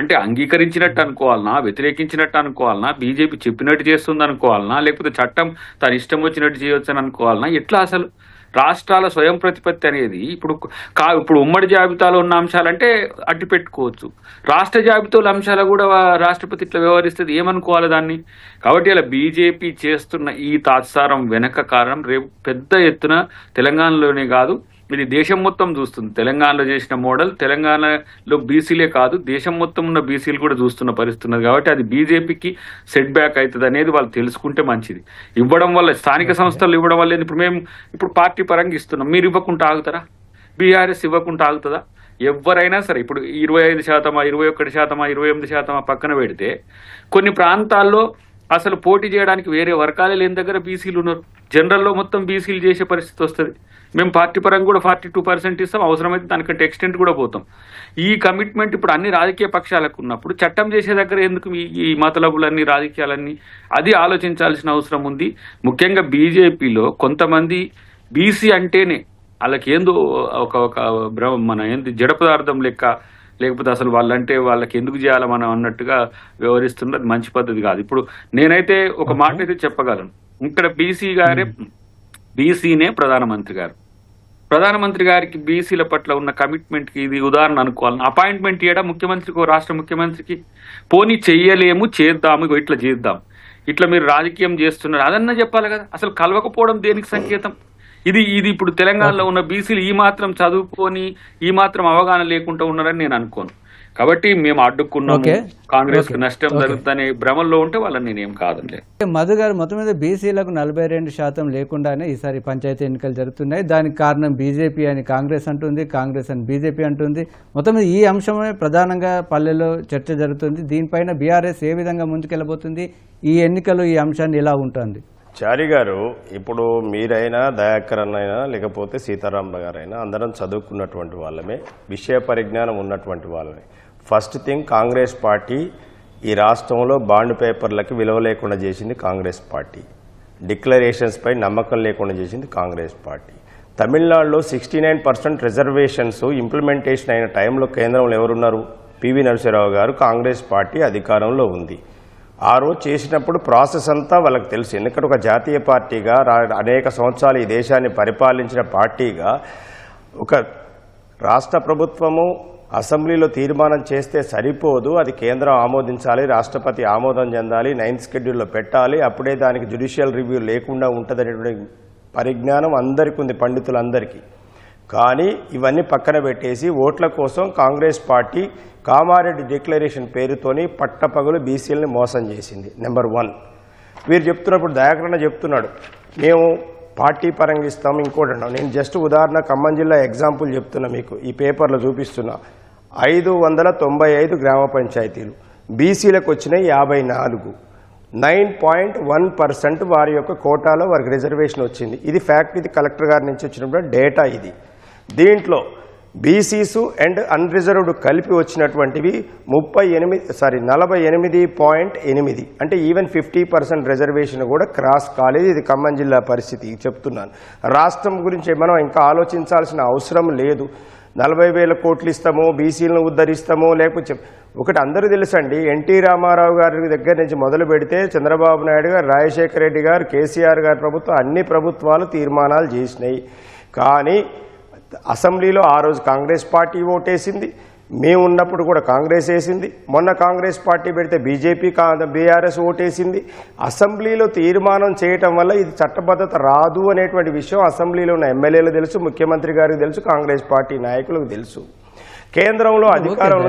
అంటే అంగీకరించినట్టు అనుకోవాలనా, వ్యతిరేకించినట్టు అనుకోవాలనా, బీజేపీ చెప్పినట్టు చేస్తుంది అనుకోవాలనా, లేకపోతే చట్టం తన ఇష్టం వచ్చినట్టు చేయవచ్చు అని అనుకోవాలనా? ఎట్లా అసలు రాష్ట్రాల స్వయం ప్రతిపత్తి అనేది ఇప్పుడు ఉమ్మడి జాబితాలో ఉన్న అంశాలంటే అడ్డు పెట్టుకోవచ్చు, రాష్ట్ర జాబితాలో అంశాలు కూడా రాష్ట్రపతి ఇట్లా వ్యవహరిస్తుంది, ఏమనుకోవాలి దాన్ని? కాబట్టి ఇలా బీజేపీ చేస్తున్న ఈ తాత్సారం వెనక కారణం రేపు పెద్ద ఎత్తున తెలంగాణలోనే కాదు, ఇది దేశం మొత్తం చూస్తుంది. తెలంగాణలో చేసిన మోడల్ తెలంగాణలో బీసీలే కాదు, దేశం మొత్తం ఉన్న బీసీలు కూడా చూస్తున్న పరిస్థితి ఉన్నది. కాబట్టి అది బీజేపీకి సెట్ బ్యాక్ అవుతుంది అనేది వాళ్ళు తెలుసుకుంటే మంచిది. ఇవ్వడం వల్ల, స్థానిక సంస్థలు ఇవ్వడం వల్ల ఇప్పుడు పార్టీ పరంగా ఇస్తున్నాం, మీరు ఇవ్వకుండా ఆగుతారా? బీఆర్ఎస్ ఇవ్వకుండా ఆగుతుందా? ఎవరైనా సరే ఇప్పుడు 25%, 21%, 28% పక్కన పెడితే కొన్ని ప్రాంతాల్లో అసలు పోటీ చేయడానికి వేరే వర్గాలే లేని దగ్గర బీసీలు ఉన్నారు. జనరల్లో మొత్తం బీసీలు చేసే పరిస్థితి వస్తుంది. మేము పార్టీ పరంగా కూడా 42% ఇస్తాం, అవసరమైతే దానికంటే ఎక్స్టెంట్ కూడా పోతాం. ఈ కమిట్మెంట్ ఇప్పుడు అన్ని రాజకీయ పక్షాలకు ఉన్నప్పుడు చట్టం చేసే దగ్గర ఎందుకు ఈ మతలబులన్నీ, రాజకీయాలన్నీ? అది ఆలోచించాల్సిన అవసరం ఉంది. ముఖ్యంగా బీజేపీలో కొంతమంది బీసీ అంటేనే వాళ్ళకి ఏందో జడ పదార్థం లెక్క, లేకపోతే అసలు వాళ్ళకి ఎందుకు చేయాలి మనం అన్నట్టుగా వ్యవహరిస్తున్నది మంచి పద్ధతి కాదు. ఇప్పుడు నేనైతే ఒక మాట అయితే చెప్పగలను, ఇక్కడ బీసీనే ప్రధానమంత్రి గారికి బీసీల పట్ల ఉన్న కమిట్మెంట్ కి ఇది ఉదాహరణ అనుకోవాలని. అపాయింట్మెంట్ ఇవ్వడం ముఖ్యమంత్రికి, రాష్ట్ర ముఖ్యమంత్రికి, పోనీ చెయ్యలేము, చేద్దాము, ఇట్లా చేద్దాం, ఇట్లా మీరు రాజకీయం చేస్తున్నారు అదన్నా చెప్పాలి కదా. అసలు కలవకపోవడం దేనికి సంకేతం? ఇది ఇప్పుడు తెలంగాణలో ఉన్న బీసీలు ఈ మాత్రం చదువుకొని, ఈ మాత్రం అవగాహన లేకుండా ఉన్నారని నేను అనుకోను. కాబట్టి మేము అడ్డుకున్నాము, ఓకే. కాంగ్రెస్ కు ఓకే. నష్టం ఓకే. జరుగుతుందనే భ్రమంలో ఉంటే వాళ్ళని నేనేం కాదండి. మధు గారు, మొత్తం మీద బీసీలకు 42% లేకుండానే ఈసారి పంచాయతీ ఎన్నికలు జరుగుతున్నాయి. దానికి కారణం బీజేపీ అని కాంగ్రెస్ అంటుంది, కాంగ్రెస్ అని బీజేపీ అంటుంది. మొత్తం మీద ఈ అంశమే ప్రధానంగా పల్లెల్లో చర్చ జరుగుతుంది. దీనిపైన బీఆర్ఎస్ ఏ విధంగా ముందుకెళ్ళబోతుంది, ఈ ఎన్నికలు ఈ అంశాన్ని ఎలా ఉంటుంది? చారి గారు, ఇప్పుడు మీరైనా దయాకర్ అన్నైనా లేకపోతే సీతారామరావు గారైనా అందరం చదువుకున్నటువంటి వాళ్ళమే, విషయ పరిజ్ఞానం ఉన్నటువంటి వాళ్ళమే. ఫస్ట్ థింగ్, కాంగ్రెస్ పార్టీ ఈ రాష్ట్రంలో బాండ్ పేపర్లకి విలువ లేకుండా చేసింది కాంగ్రెస్ పార్టీ. డిక్లరేషన్స్ పై నమ్మకం లేకుండా చేసింది కాంగ్రెస్ పార్టీ. తమిళనాడులో 69% రిజర్వేషన్స్ ఇంప్లిమెంటేషన్ అయిన టైంలో కేంద్రంలో ఎవరున్నారు? పివి నరసింహారావు గారు. కాంగ్రెస్ పార్టీ అధికారంలో ఉంది. ఆ రోజు చేసినప్పుడు ప్రాసెస్ అంతా వాళ్ళకి తెలుసు. ఎందుకంటే ఒక జాతీయ పార్టీగా అనేక సంవత్సరాలు ఈ దేశాన్ని పరిపాలించిన పార్టీగా ఒక రాష్ట్ర ప్రభుత్వము అసెంబ్లీలో తీర్మానం చేస్తే సరిపోదు, అది కేంద్రం ఆమోదించాలి, రాష్ట్రపతి ఆమోదం చెందాలి, 9th షెడ్యూల్లో పెట్టాలి, అప్పుడే దానికి జ్యుడిషియల్ రివ్యూ లేకుండా ఉంటుంది అనేటువంటి పరిజ్ఞానం అందరికీ ఉంది, పండితులందరికీ. కానీ ఇవన్నీ పక్కన పెట్టేసి ఓట్ల కోసం కాంగ్రెస్ పార్టీ కామారెడ్డి డిక్లరేషన్ పేరుతోని పట్టపగలు బీసీలని మోసం చేసింది. నెంబర్ 1. వీరు చెప్తున్నప్పుడు దయాకరణ చెప్తున్నాడు మేము పార్టీ పరంగా ఇస్తాము, ఇంకోటి అన్నాం. నేను జస్ట్ ఉదాహరణ ఖమ్మం జిల్లా ఎగ్జాంపుల్ చెప్తున్నా, మీకు ఈ పేపర్లో చూపిస్తున్నా. 595 గ్రామ పంచాయతీలు, బీసీలకు వచ్చినాయి 54. 9.1% వారి యొక్క కోటాలో వారికి రిజర్వేషన్ వచ్చింది. ఇది ఫ్యాక్ట్, ఇది కలెక్టర్ గారి నుంచి వచ్చినప్పుడు డేటా ఇది. దీంట్లో బీసీసు అండ్ అన్రిజర్వ్డ్ కలిపి వచ్చినటువంటివి 48.8, అంటే ఈవెన్ 50% రిజర్వేషన్ కూడా క్రాస్ కాలేదు. ఇది ఖమ్మం జిల్లా పరిస్థితి చెప్తున్నాను. రాష్ట్రం గురించి మనం ఇంకా ఆలోచించాల్సిన అవసరం లేదు. 40,000 కోట్లు ఇస్తాము, బీసీలను ఉద్ధరిస్తాము, లేకపోతే ఒకటి అందరూ తెలుసండి, ఎన్టీ రామారావు గారి దగ్గర నుంచి మొదలు పెడితే చంద్రబాబు నాయుడు గారు, రాజశేఖర రెడ్డి గారు, కేసీఆర్ గారి ప్రభుత్వం, అన్ని ప్రభుత్వాలు తీర్మానాలు చేసినాయి. కానీ అసెంబ్లీలో ఆ రోజు కాంగ్రెస్ పార్టీ ఓటేసింది, మేము ఉన్నప్పుడు కూడా కాంగ్రెస్ వేసింది. మొన్న కాంగ్రెస్ పార్టీ పెడితే బీజేపీ బీఆర్ఎస్ ఓటేసింది. అసెంబ్లీలో తీర్మానం చేయటం వల్ల ఇది చట్టబద్ధత రాదు అనేటువంటి విషయం అసెంబ్లీలో ఉన్న ఎమ్మెల్యేలు తెలుసు, ముఖ్యమంత్రి గారికి తెలుసు, కాంగ్రెస్ పార్టీ నాయకులకు తెలుసు. కేంద్రంలో అధికారంలో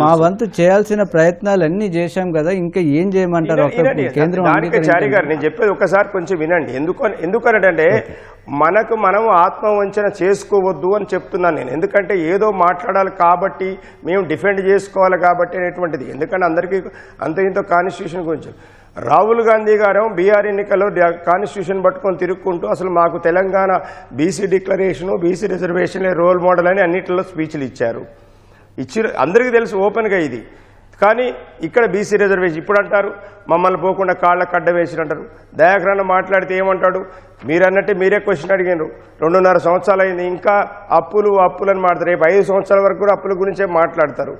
మా వంతు చేయాల్సిన ప్రయత్నాలు అన్ని చేశాం కదా, ఇంకా ఏం చేయమంటారు? చారి గారు, నేను చెప్పేది ఒకసారి కొంచెం వినండి. ఎందుకనంటే మనకు మనం ఆత్మవంచన చేసుకోవద్దు అని చెప్తున్నాను నేను. ఎందుకంటే ఏదో మాట్లాడాలి కాబట్టి, మేము డిఫెండ్ చేసుకోవాలి కాబట్టి అనేటువంటిది. ఎందుకంటే అందరికీ అంత ఇంత కాన్స్టిట్యూషన్ గురించి. రాహుల్ గాంధీ గారు బీహార్ ఎన్నికల్లో కాన్స్టిట్యూషన్ పట్టుకొని తిరుక్కుంటూ అసలు మాకు తెలంగాణ బీసీ డిక్లరేషను, బీసీ రిజర్వేషన్లే రోల్ మోడల్ అని అన్నింటిలో స్పీచ్లు ఇచ్చారు. అందరికీ తెలుసు ఓపెన్గా ఇది. కానీ ఇక్కడ బీసీ రిజర్వేషన్ ఇప్పుడు అంటారు మమ్మల్ని పోకుండా కాళ్ళ కడ్డ వేసినంటారు. దయాకరణ మాట్లాడితే ఏమంటాడు? మీరన్నట్టే మీరే క్వశ్చన్ అడిగారు. 2.5 సంవత్సరాలు అయింది, ఇంకా అప్పులు అని మాట్లాడతారు. రేపు 5 సంవత్సరాల వరకు కూడా అప్పుల గురించే మాట్లాడతారు.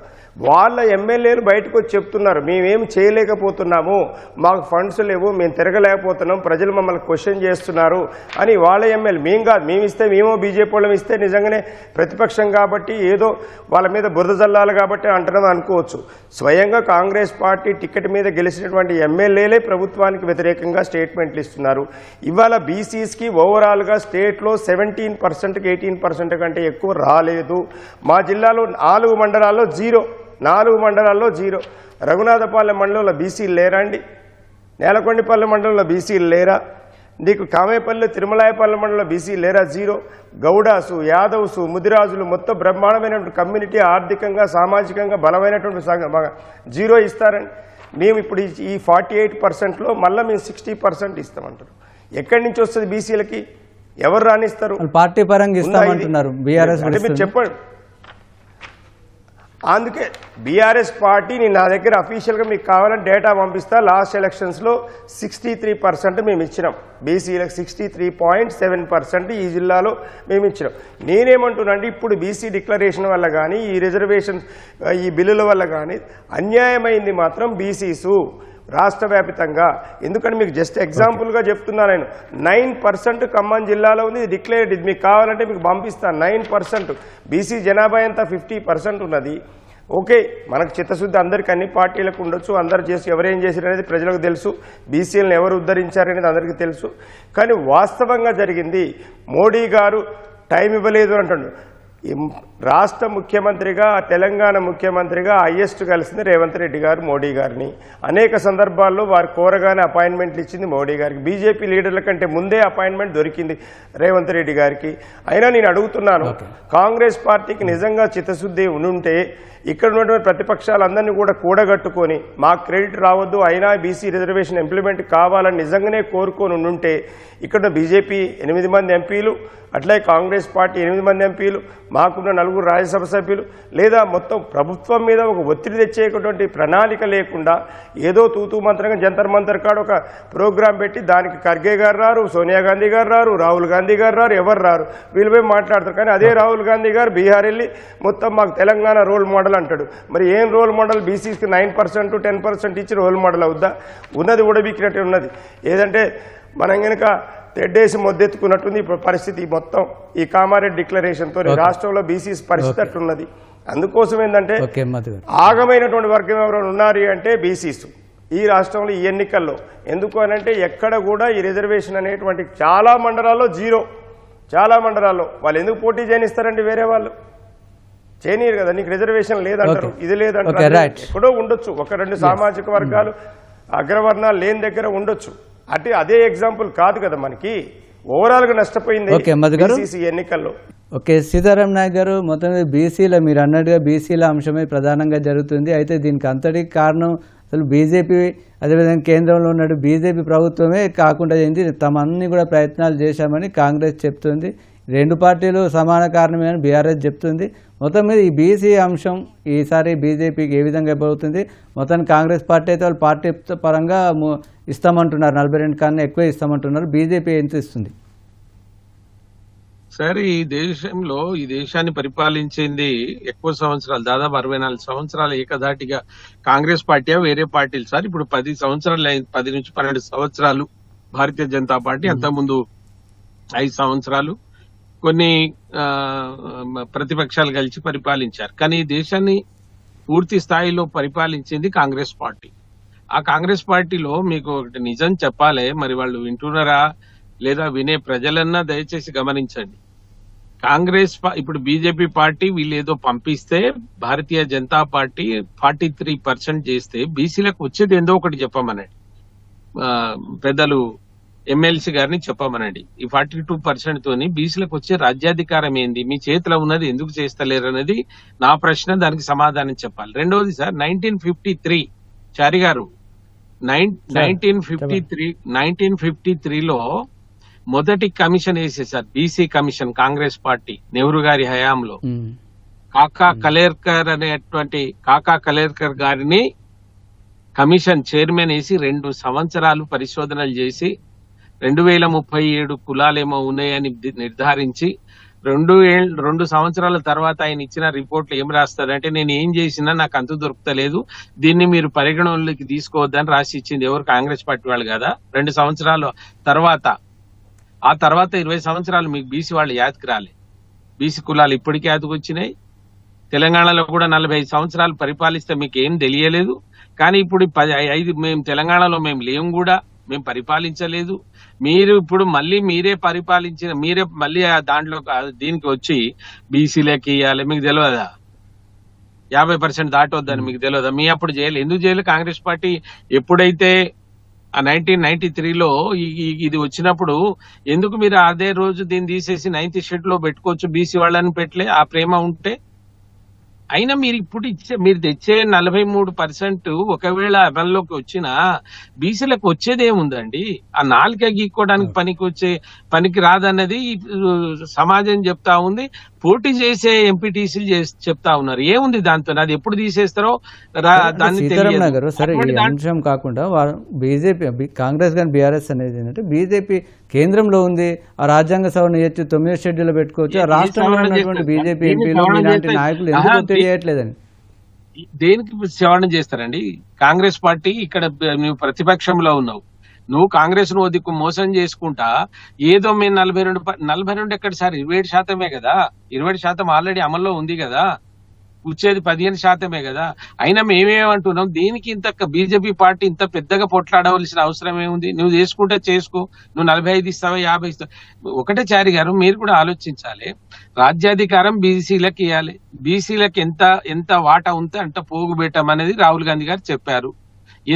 వాళ్ళ ఎమ్మెల్యేలు బయటకు వచ్చి చెప్తున్నారు మేమేం చేయలేకపోతున్నాము, మాకు ఫండ్స్ లేవు, మేము తిరగలేకపోతున్నాం, ప్రజలు మమ్మల్ని క్వశ్చన్ చేస్తున్నారు అని వాళ్ళ ఎమ్మెల్యే. మేము కాదు, మేము ఇస్తే మేమో బీజేపీ వాళ్ళం ఇస్తే నిజంగానే ప్రతిపక్షం కాబట్టి ఏదో వాళ్ళ మీద బురద జల్లాలి కాబట్టి అంటున్నాం అనుకోవచ్చు. స్వయంగా కాంగ్రెస్ పార్టీ టికెట్ మీద గెలిచినటువంటి ఎమ్మెల్యేలే ప్రభుత్వానికి వ్యతిరేకంగా స్టేట్మెంట్లు ఇస్తున్నారు. ఇవాళ బీసీస్కి ఓవరాల్గా స్టేట్లో 17%కి 18% కంటే ఎక్కువ రాలేదు. మా జిల్లాలో 4 మండలాల్లో 0, 4 మండలాల్లో 0. రఘునాథపాలెం మండలంలో బీసీలు లేరా అండి? నేలకొండిపల్లి మండలంలో బీసీలు లేరా? నీకు కామేపల్లి తిరుమలాయపల్లి మండలంలో బీసీలు లేరా? 0. గౌడాసు, యాదవ్సు, ముదిరాజులు మొత్తం బ్రహ్మాండమైనటువంటి కమ్యూనిటీ, ఆర్థికంగా సామాజికంగా బలమైనటువంటి 0 ఇస్తారండి. మేము ఇప్పుడు ఈ 48%లో మళ్ళీ మేము 60% ఇస్తామంటారు. ఎక్కడి నుంచి వస్తుంది బీసీలకి? ఎవరు రాణిస్తారు? పార్టీ పరంగా ఇస్తామంటున్నారు బీఆర్ఎస్. అంటే మీరు చెప్పండి. అందుకే బీఆర్ఎస్ పార్టీ నా దగ్గర అఫీషియల్గా మీకు కావాలని డేటా పంపిస్తా. లాస్ట్ ఎలక్షన్స్లో 63% మేము ఇచ్చినాం, బీసీలకు 63.7% ఈ జిల్లాలో మేము ఇచ్చినాం. నేనేమంటున్నానంటే ఇప్పుడు బీసీ డిక్లరేషన్ వల్ల కానీ ఈ రిజర్వేషన్ ఈ బిల్లుల వల్ల కానీ అన్యాయమైంది మాత్రం బీసీసు రాష్ట్ర వ్యాప్తంగా. ఎందుకంటే మీకు జస్ట్ ఎగ్జాంపుల్గా చెప్తున్నాను నేను. 9% ఖమ్మం జిల్లాలో ఉంది, డిక్లేర్డ్. ఇది మీకు కావాలంటే మీకు పంపిస్తాను. 9%. బీసీ జనాభా ఎంత? 50% ఉన్నది. ఓకే, మనకు చిత్తశుద్ధి అందరికీ అన్ని పార్టీలకు ఉండొచ్చు, అందరు చేసి ఎవరేం చేశారు అనేది ప్రజలకు తెలుసు, బీసీలను ఎవరు ఉద్ధరించారనేది అందరికీ తెలుసు. కానీ వాస్తవంగా జరిగింది మోడీ గారు టైం ఇవ్వలేదు అంటాడు. ఈ రాష్ట్ర ముఖ్యమంత్రిగా తెలంగాణ ముఖ్యమంత్రిగా హైయెస్ట్ కలిసింది రేవంత్ రెడ్డి గారు మోడీ గారిని. అనేక సందర్భాల్లో వారు కోరగానే అపాయింట్మెంట్లు ఇచ్చింది మోడీ గారికి. బీజేపీ లీడర్ల కంటే ముందే అపాయింట్మెంట్ దొరికింది రేవంత్ రెడ్డి గారికి. అయినా నేను అడుగుతున్నాను, కాంగ్రెస్ పార్టీకి నిజంగా చిత్తశుద్ధి ఉంటే ఇక్కడ ఉన్నటువంటి ప్రతిపక్షాలందరినీ కూడా కూడగట్టుకొని మాకు క్రెడిట్ రావద్దు, అయినా బీసీ రిజర్వేషన్ ఇంప్లిమెంట్ కావాలని నిజంగానే కోరుకొని ఉంటే ఇక్కడ బీజేపీ 8 మంది ఎంపీలు, అట్లాగే కాంగ్రెస్ పార్టీ 8 మంది ఎంపీలు, మాకున్న 4 రాజ్యసభ సభ్యులు, లేదా మొత్తం ప్రభుత్వం మీద ఒక ఒత్తిడి తెచ్చేటువంటి ప్రణాళిక లేకుండా ఏదో తూతూ మంత్రంగా జంతర్ మంతర్ కాడ ఒక ప్రోగ్రాం పెట్టి దానికి ఖర్గే గారు రారు, సోనియా గాంధీ గారు రారు, రాహుల్ గాంధీ గారు రారు, ఎవరు రారు, వీళ్ళు పోయి మాట్లాడతారు. కానీ అదే రాహుల్ గాంధీ గారు బీహార్ వెళ్ళి మొత్తం మాకు తెలంగాణ రోల్ మోడల్ అంటాడు. మరి ఏం రోల్ మోడల్? బీసీకి 9% 10% ఇచ్చి రోల్ మోడల్ అవుద్దా? ఉన్నది ఉడబిక్కినట్టు ఉన్నది. ఏదంటే మనం కనుక తెడ్డేసి మొద్దెత్తుకున్నట్టుంది ఇప్పుడు పరిస్థితి. మొత్తం ఈ కామారెడ్డి డిక్లరేషన్ తో రాష్ట్రంలో బీసీ పరిస్థితి అట్టున్నది. అందుకోసం ఏంటంటే ఆగమైనటువంటి వర్గం ఎవరైనా ఉన్నారు అంటే బీసీస్ ఈ రాష్ట్రంలో ఈ ఎన్నికల్లో. ఎందుకు అనంటే ఎక్కడ కూడా ఈ రిజర్వేషన్ అనేటువంటి చాలా మండలాల్లో జీరో. చాలా మండలాల్లో వాళ్ళు ఎందుకు పోటీ చేయనిస్తారండి? వేరే వాళ్ళు చేయనీరు కదా. నీకు రిజర్వేషన్ లేదంటారు, ఇది లేదంటారు. ఎక్కడో ఉండొచ్చు 1-2 సామాజిక వర్గాలు అగ్రవర్ణాలు లేని దగ్గర ఉండొచ్చు. అంటే అదే ఎగ్జాంపుల్ కాదు కదా మనకి. ఓవరాల్ గా నష్టపోయింది ఎన్నికల్లో. ఓకే, సీతారాం నాయక్ గారు, మొత్తం బీసీల మీరు అన్నట్టుగా బీసీల అంశమే ప్రధానంగా జరుగుతుంది. అయితే దీనికి అంతటికి కారణం అసలు బీజేపీ, అదేవిధంగా కేంద్రంలో ఉన్నట్టు బీజేపీ ప్రభుత్వమే కాకుండా ఏంటి తమ అన్ని కూడా ప్రయత్నాలు చేశామని కాంగ్రెస్ చెప్తుంది. 2 పార్టీలు సమాన కారణమే అని బీఆర్ఎస్ చెప్తుంది. మొత్తం మీద ఈ బీసీ అంశం ఈసారి బీజేపీకి ఏ విధంగా ఇవ్వబోతుంది? మొత్తం కాంగ్రెస్ పార్టీ అయితే వాళ్ళు పార్టీ పరంగా ఇస్తామంటున్నారు, 42 కన్నా ఎక్కువ ఇస్తామంటున్నారు. బీజేపీ ఎంత ఇస్తుంది? సార్, ఈ దేశాన్ని పరిపాలించింది ఎక్కువ సంవత్సరాలు, దాదాపు 64 సంవత్సరాలు ఏకధాటిగా కాంగ్రెస్ పార్టీ, వేరే పార్టీలు సార్. ఇప్పుడు 10 సంవత్సరాలు, 10 నుంచి 12 సంవత్సరాలు భారతీయ జనతా పార్టీ, అంతకుముందు 5 సంవత్సరాలు కొన్ని ప్రతిపక్షాలు కలిసి పరిపాలించారు. కానీ ఈ దేశాన్ని పూర్తి స్థాయిలో పరిపాలించింది కాంగ్రెస్ పార్టీ. ఆ కాంగ్రెస్ పార్టీలో మీకు ఒకటి నిజం చెప్పాలి, మరి వాళ్ళు వింటున్నారా లేదా వినే ప్రజలన్నా దయచేసి గమనించండి. కాంగ్రెస్ ఇప్పుడు బీజేపీ పార్టీ వీళ్ళు ఏదో పంపిస్తే భారతీయ జనతా పార్టీ 43% చేస్తే బీసీలకు వచ్చేది ఏందో ఒకటి చెప్పమనండి. పెద్దలు ఎమ్మెల్సీ గారిని చెప్పమనండి. ఈ 42% తోని బీసీలకు వచ్చే రాజ్యాధికారం ఏంది? మీ చేతిలో ఉన్నది ఎందుకు చేస్తలేరు అనేది నా ప్రశ్న. దానికి సమాధానం చెప్పాలి. రెండవది సార్, 1953 చారి గారు 1953లో మొదటి కమిషన్ వేసేసారు, BC commission, Congress party Nehru గారి హయాంలో. కాకా కలేర్కర్ గారిని కమిషన్ చైర్మన్ వేసి 2 సంవత్సరాలు పరిశోధనలు చేసి 2037 కులాలేమో ఉన్నాయని నిర్ధారించి 2 సంవత్సరాల తర్వాత ఆయన ఇచ్చిన రిపోర్ట్లు ఏం రాస్తారంటే, నేను ఏం చేసినా నాకు అంతు దొరుకుతలేదు, దీన్ని మీరు పరిగణనలోకి తీసుకోవద్దని రాసి ఇచ్చింది ఎవరు? కాంగ్రెస్ పార్టీ వాళ్ళు కదా. 2 సంవత్సరాల తర్వాత, ఆ తర్వాత 20 సంవత్సరాలు మీకు బీసీ వాళ్ళు యాదకి రాలే. బీసీ కులాలు ఇప్పటికీ యాదకు వచ్చినాయి. తెలంగాణలో కూడా 45 సంవత్సరాలు పరిపాలిస్తే మీకు ఏం తెలియలేదు. కానీ ఇప్పుడు 5 మేము తెలంగాణలో మేము లేము కూడా, మేము పరిపాలించలేదు. మీరు ఇప్పుడు మళ్ళీ మీరే పరిపాలించిన, మీరే మళ్ళీ దాంట్లో దీనికి వచ్చి బీసీలకి ఇవ్వాలి. మీకు తెలియదా? 50% దాటొద్దని మీకు తెలియదా? మీ అప్పుడు చేయలేదు. ఎందుకు చేయలేదు? కాంగ్రెస్ పార్టీ ఎప్పుడైతే 1993లో ఇది వచ్చినప్పుడు ఎందుకు మీరు అదే రోజు దీన్ని తీసేసి 9th షెడ్యూల్ లో పెట్టుకోవచ్చు, బీసీ వాళ్ళని పెట్టలే? ఆ ప్రేమ ఉంటే. అయినా మీరు ఇప్పుడు మీరు తెచ్చే 43% ఒకవేళ అమల్లోకి వచ్చినా బీసీలకు వచ్చేది ఏముందండి? ఆ 4 గీక్కోవడానికి పనికి రాదన్నది సమాజం చెప్తా ఉంది. పోటీ చేసే ఎంపీటీసీలు చెప్తా ఉన్నారు. ఏముంది దాంతో? అది ఎప్పుడు తీసేస్తారో దాన్ని తెలియదు. సరే, ఈ అంశం కాకుండా బీజేపీ, కాంగ్రెస్ కానీ బీఆర్ఎస్ అనేది ఏంటంటే బీజేపీ కేంద్రంలో ఉంది, ఆ రాజ్యాంగ సవరణ చేయొచ్చు, 9వ షెడ్యూల్ పెట్టుకోవచ్చు. ఆ రాష్ట్రంలో ఉన్నటువంటి బీజేపీ ఎంపీలు ఇలాంటి నాయకులు ఎందుకు ఒత్తిడి చేయట్లేదని? దేనికి సవరణ చేస్తారండి? కాంగ్రెస్ పార్టీ ఇక్కడ నువ్వు ప్రతిపక్షంలో ఉన్నావు, నువ్వు కాంగ్రెస్ ను దిక్కు మోసం చేసుకుంటా ఏదో మేము 42 ఎక్కడ సార్? 27% కదా. 27% ఆల్రెడీ అమల్లో ఉంది కదా. వచ్చేది 15% కదా. అయినా మేమేమంటున్నాం, దీనికి ఇంత బీజేపీ పార్టీ ఇంత పెద్దగా పొట్లాడవలసిన అవసరం ఏముంది? నువ్వు చేసుకుంటే చేసుకో, నువ్వు 45 ఇస్తావా 50 ఇస్తావా? ఒకటే చారి గారు, మీరు కూడా ఆలోచించాలి. రాజ్యాధికారం బీసీలకు ఇవ్వాలి, బీసీలకు ఎంత వాటా ఉంటే అంత పోగు పెట్టమనేది రాహుల్ గాంధీ గారు చెప్పారు.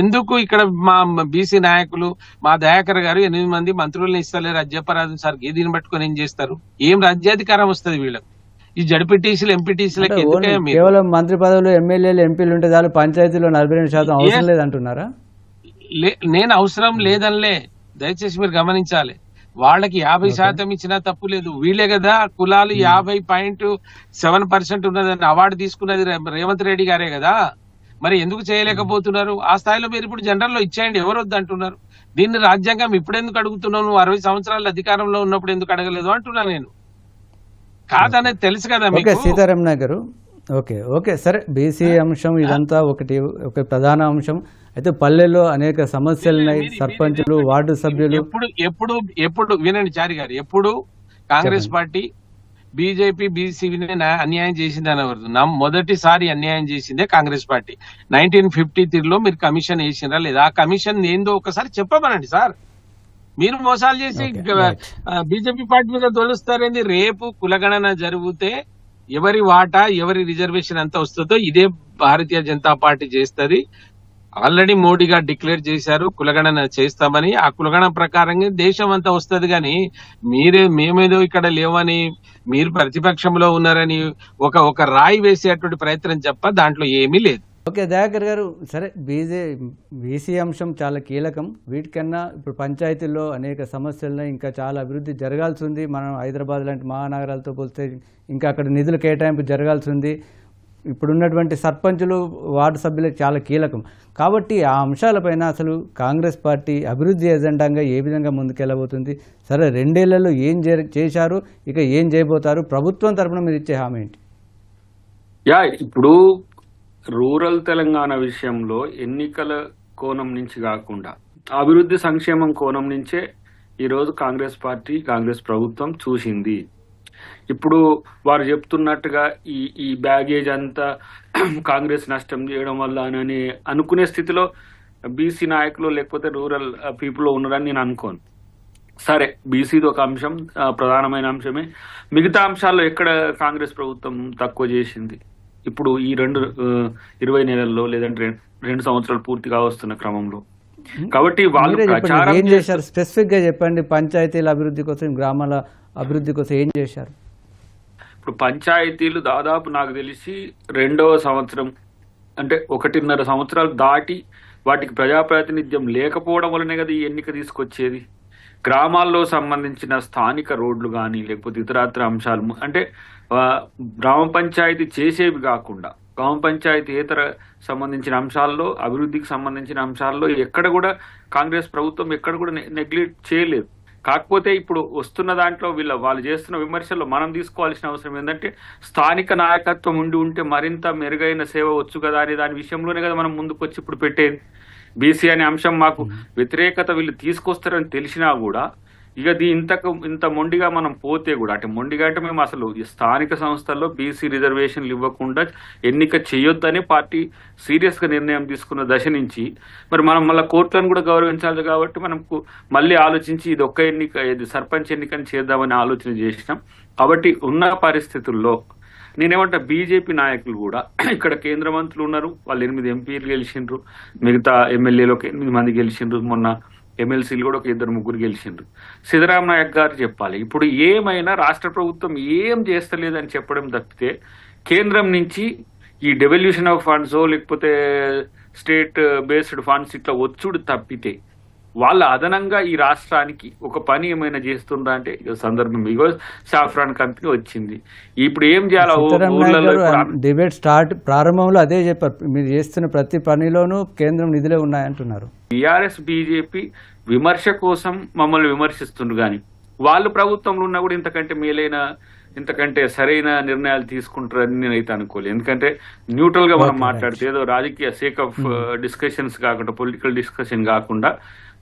ఎందుకు ఇక్కడ మా బీసీ నాయకులు, మా దయాకర్ గారు 8 మంది మంత్రులను ఇస్తలేరు, అది చెప్పరాదు సార్. దీన్ని పట్టుకొని ఏం చేస్తారు? ఏం రాజ్యాధికారం వస్తుంది వీళ్ళకి? ఈ జడ్పీటీసీలు ఎంపీటీసీలకి కేవలం మంత్రి పదవులు, ఎమ్మెల్యేలు, ఎంపీలు ఉంటే చాలు, పంచాయతీలో 42% అవసరం లేదంటున్నారా? నేను అవసరం లేదనిలే, దయచేసి మీరు గమనించాలి. వాళ్ళకి 50% ఇచ్చినా తప్పు లేదు. వీళ్ళే కదా కులాలు 50.7% ఉన్నదని అవార్డు తీసుకున్నది రేవంత్ రెడ్డి గారే కదా. మరి ఎందుకు చేయలేకపోతున్నారు? ఆ స్థాయిలో మీరు ఇప్పుడు జనరల్ లో ఇచ్చేయండి, ఎవరు వద్దు అంటున్నారు? దీన్ని రాజ్యాంగం ఇప్పుడెందుకు అడుగుతున్నావు? నువ్వు 60 సంవత్సరాల అధికారంలో ఉన్నప్పుడు ఎందుకు అడగలేదు అంటున్నా నేను. కాదనేది తెలుసు కదా మీకు. సీతారామన్ గారు, ఓకే సరే, బీసీ అంశం ఇదంతా ఒక ప్రధాన అంశం. అయితే పల్లెల్లో అనేక సమస్యలున్నాయి. సర్పంచులు, వార్డు సభ్యులు ఎప్పుడు వినండి చారి గారు, ఎప్పుడు కాంగ్రెస్ పార్టీ బీజేపీ బీసీని అన్యాయం చేసింది అనవద్దు. మొదటిసారి అన్యాయం చేసిందే కాంగ్రెస్ పార్టీ. 1953లో మీరు కమిషన్ వేసినరా లేదా? ఆ కమిషన్ ఏందో ఒకసారి చెప్పమనండి సార్. మీరు మోసాలు చేసి బీజేపీ పార్టీ మీద తొలుస్తారేంది? రేపు కులగణన జరిగితే ఎవరి వాటా, ఎవరి రిజర్వేషన్ ఎంత వస్తుందో ఇదే భారతీయ జనతా పార్టీ చేస్తుంది. ఆల్రెడీ మోడీ గారు డిక్లేర్ చేశారు కులగణన చేస్తామని. ఆ కులగణన ప్రకారంగా దేశం అంతా వస్తుంది. కానీ మేమేదో ఇక్కడ లేవని, మీరు ప్రతిపక్షంలో ఉన్నారని ఒక రాయి వేసేటువంటి ప్రయత్నం తప్ప దాంట్లో ఏమీ లేదు. ఓకే దయాకర్ గారు, సరే, బీసీ అంశం చాలా కీలకం. వీటికన్నా ఇప్పుడు పంచాయతీల్లో అనేక సమస్యలున్నాయి, ఇంకా చాలా అభివృద్ధి జరగాల్సి ఉంది. మనం హైదరాబాద్ లాంటి మహానగరాలతో పోలిస్తే ఇంకా అక్కడ నిధుల కేటాయింపు జరగాల్సి ఉంది. ఇప్పుడున్నటువంటి సర్పంచులు, వార్డు సభ్యులకు చాలా కీలకం. కాబట్టి ఆ అంశాలపైన అసలు కాంగ్రెస్ పార్టీ అభివృద్ధి ఎజెండాగా ఏ విధంగా ముందుకెళ్ళబోతుంది? సరే, 2 ఏళ్లలో ఏం చేశారు, ఇక ఏం చేయబోతారు? ప్రభుత్వం తరఫున మీరు ఇచ్చే హామీ ఏంటి? ఇప్పుడు రూరల్ తెలంగాణ విషయంలో ఎన్నికల కోణం నుంచి కాకుండా అభివృద్ధి సంక్షేమం కోణం నుంచే ఈరోజు కాంగ్రెస్ పార్టీ, కాంగ్రెస్ ప్రభుత్వం చూసింది. ఇప్పుడు వారు చెప్తున్నట్టుగా ఈ బ్యాగేజ్ అంతా కాంగ్రెస్ నష్టం చేయడం వల్ల అని అనుకునే స్థితిలో బీసీ నాయకులు లేకపోతే రూరల్ పీపుల్ ఉన్నారని నేను అనుకోను. సరే, బీసీది ఒక అంశం, ప్రధానమైన అంశమే. మిగతా అంశాల్లో ఎక్కడ కాంగ్రెస్ ప్రభుత్వం తక్కువ చేసింది? ఇప్పుడు ఈ 20 నెలల్లో లేదంటే 2 సంవత్సరాలు పూర్తిగా వస్తున్న క్రమంలో. కాబట్టి వాళ్ళు ఏం చేశారు? స్పెసిఫిక్ గా చెప్పండి. పంచాయతీల అభివృద్ధి కోసం, గ్రామాల అభివృద్ధి కోసం ఏం చేశారు? ఇప్పుడు పంచాయతీలు దాదాపు నాకు తెలిసి 2వ సంవత్సరం, అంటే 1.5 సంవత్సరాలు దాటి వాటికి ప్రజాప్రాతినిధ్యం లేకపోవడం వల్లనే కదా ఈ ఎన్నిక తీసుకొచ్చేది. గ్రామాల్లో సంబంధించిన స్థానిక రోడ్లు కానీ లేకపోతే ఇతరత్ర అంశాలు, అంటే గ్రామ పంచాయతీ చేసేవి కాకుండా గ్రామ పంచాయతీయేతర సంబంధించిన అంశాల్లో, అభివృద్ధికి సంబంధించిన అంశాల్లో ఎక్కడ కూడా కాంగ్రెస్ ప్రభుత్వం ఎక్కడ కూడా నెగ్లెక్ట్ చేయలేదు. కాకపోతే ఇప్పుడు వస్తున్న దాంట్లో వాళ్ళు చేస్తున్న విమర్శల్లో మనం తీసుకోవాల్సిన అవసరం ఏంటంటే, స్థానిక నాయకత్వం ఉంటే మరింత మెరుగైన సేవ వచ్చు కదా అనే దాని విషయంలోనే కదా మనం ముందుకు వచ్చి ఇప్పుడు పెట్టేది. బీసీ అనే అంశం మాకు వ్యతిరేకత వీళ్ళు తీసుకొస్తారని తెలిసినా కూడా ఇక ఇంత మొండిగా మనం పోతే కూడా, అంటే మొండిగా అంటే మేము అసలు ఈ స్థానిక సంస్థల్లో బీసీ రిజర్వేషన్లు ఇవ్వకుండా ఎన్నిక చేయొద్దని పార్టీ సీరియస్ గా నిర్ణయం తీసుకున్న దశ నుంచి మరి మనం మళ్ళీ కోర్టులను కూడా గౌరవించాలి. కాబట్టి మనకు మళ్ళీ ఆలోచించి ఇది ఒక్క ఎన్నిక, ఇది సర్పంచ్ ఎన్నికని చేద్దామని ఆలోచన చేసినాం. కాబట్టి ఉన్న పరిస్థితుల్లో నేనేమంటా, బీజేపీ నాయకులు కూడా ఇక్కడ కేంద్ర మంత్రులు ఉన్నారు, వాళ్ళు 8 ఎంపీలు గెలిచిండ్రు, మిగతా ఎమ్మెల్యేలు 8 మంది గెలిచిండ్రు, మొన్న ఎమ్మెల్సీలు కూడా ఒక 2-3 గెలిచిండ్రు. సిద్ధరామ నాయక్ గారు చెప్పాలి. ఇప్పుడు ఏమైనా రాష్ట్ర ప్రభుత్వం ఏం చేస్తలేదని చెప్పడం తప్పితే, కేంద్రం నుంచి ఈ డెవల్యూషన్ ఆఫ్ ఫండ్స్ లేకపోతే స్టేట్ బేస్డ్ ఫండ్స్ ఇట్లా వచ్చుడు తప్పితే వాళ్ళ అదనంగా ఈ రాష్ట్రానికి ఒక పని ఏమైనా చేస్తుందా అంటే సందర్భం ఇగో సాఫ్రాన్ కంపెనీ వచ్చింది. ఇప్పుడు ఏం చేయాలి? డిబేట్ ప్రారంభంలో అదే చెప్పారు, మీరు చేస్తున్న ప్రతి పనిలోనూ కేంద్రం నిధులే ఉన్నాయంటున్నారు. టీఆర్ఎస్ బీజేపీ విమర్శ కోసం మమ్మల్ని విమర్శిస్తుండ్రు, కానీ వాళ్ళు ప్రభుత్వంలో ఉన్నా కూడా ఇంతకంటే సరైన నిర్ణయాలు తీసుకుంటారని నేనైతే అనుకోలేదు. ఎందుకంటే న్యూట్రల్ గా మనం మాట్లాడితే ఏదో రాజకీయ సేక్ ఆఫ్ డిస్కషన్స్ కాకుండా, పొలిటికల్ డిస్కషన్ కాకుండా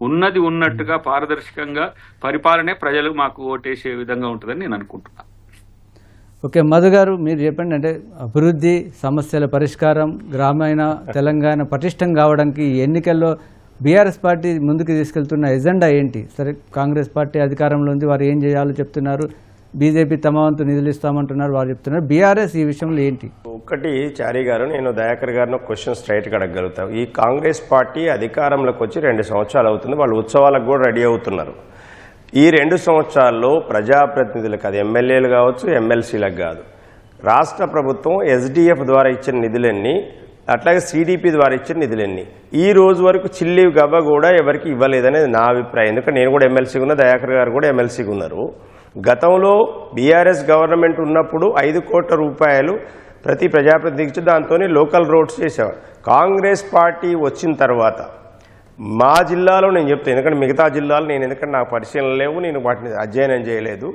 ఉన్నది ఉన్నట్టుగా పారదర్శకంగా పరిపాలనే ప్రజలు మాకు ఓటేసే విధంగా ఉంటుందని నేను అనుకుంటున్నాను. ఓకే, మధు గారు మీరు చెప్పండి, అంటే అభివృద్ధి, సమస్యల పరిష్కారం, గ్రామీణ తెలంగాణ పటిష్టం కావడానికి ఈ ఎన్నికల్లో బీఆర్ఎస్ పార్టీ ముందుకు తీసుకెళ్తున్న ఎజెండా ఏంటి? సరే, కాంగ్రెస్ పార్టీ అధికారంలో ఉంది, వారు ఏం చేయాలో చెప్తున్నారు, బీజేపీ తమ వంతు నిధులు ఇస్తామంటున్నారు, వారు చెప్తున్నారు. బీఆర్ఎస్ ఈ విషయంలో ఏంటి? ఒకటి చారి గారు, నేను దయాకర్ గారిని క్వశ్చన్ స్ట్రైట్గా అడగలుగుతాను. ఈ కాంగ్రెస్ పార్టీ అధికారంలోకి వచ్చి 2 సంవత్సరాలు అవుతుంది, వాళ్ళు ఉత్సవాలకు కూడా రెడీ అవుతున్నారు. ఈ 2 సంవత్సరాల్లో ప్రజాప్రతినిధులకు, అది ఎమ్మెల్యేలు కావచ్చు, ఎమ్మెల్సీలకు కాదు, రాష్ట్ర ప్రభుత్వం ఎస్డిఎఫ్ ద్వారా ఇచ్చిన నిధులన్నీ, అట్లాగే సిడిపి ద్వారా ఇచ్చిన నిధులన్నీ ఈ రోజు వరకు చిల్లి గవ్వ కూడా ఎవరికి ఇవ్వలేదనేది నా అభిప్రాయం. ఎందుకంటే నేను కూడా ఎమ్మెల్సీగా ఉన్నా, దయాకర్ గారు కూడా ఎమ్మెల్సీగా ఉన్నారు. గతంలో బీఆర్ఎస్ గవర్నమెంట్ ఉన్నప్పుడు 5 కోట్ల రూపాయలు ప్రతి ప్రజాప్రతినిధికి ఇచ్చి దాంతో లోకల్ రోడ్స్ చేసేవారు. కాంగ్రెస్ పార్టీ వచ్చిన తర్వాత మా జిల్లాలో నేను చెప్తాను, ఎందుకంటే మిగతా జిల్లాలో నేను ఎందుకంటే నాకు పరిశీలన లేవు, నేను వాటిని అధ్యయనం చేయలేదు.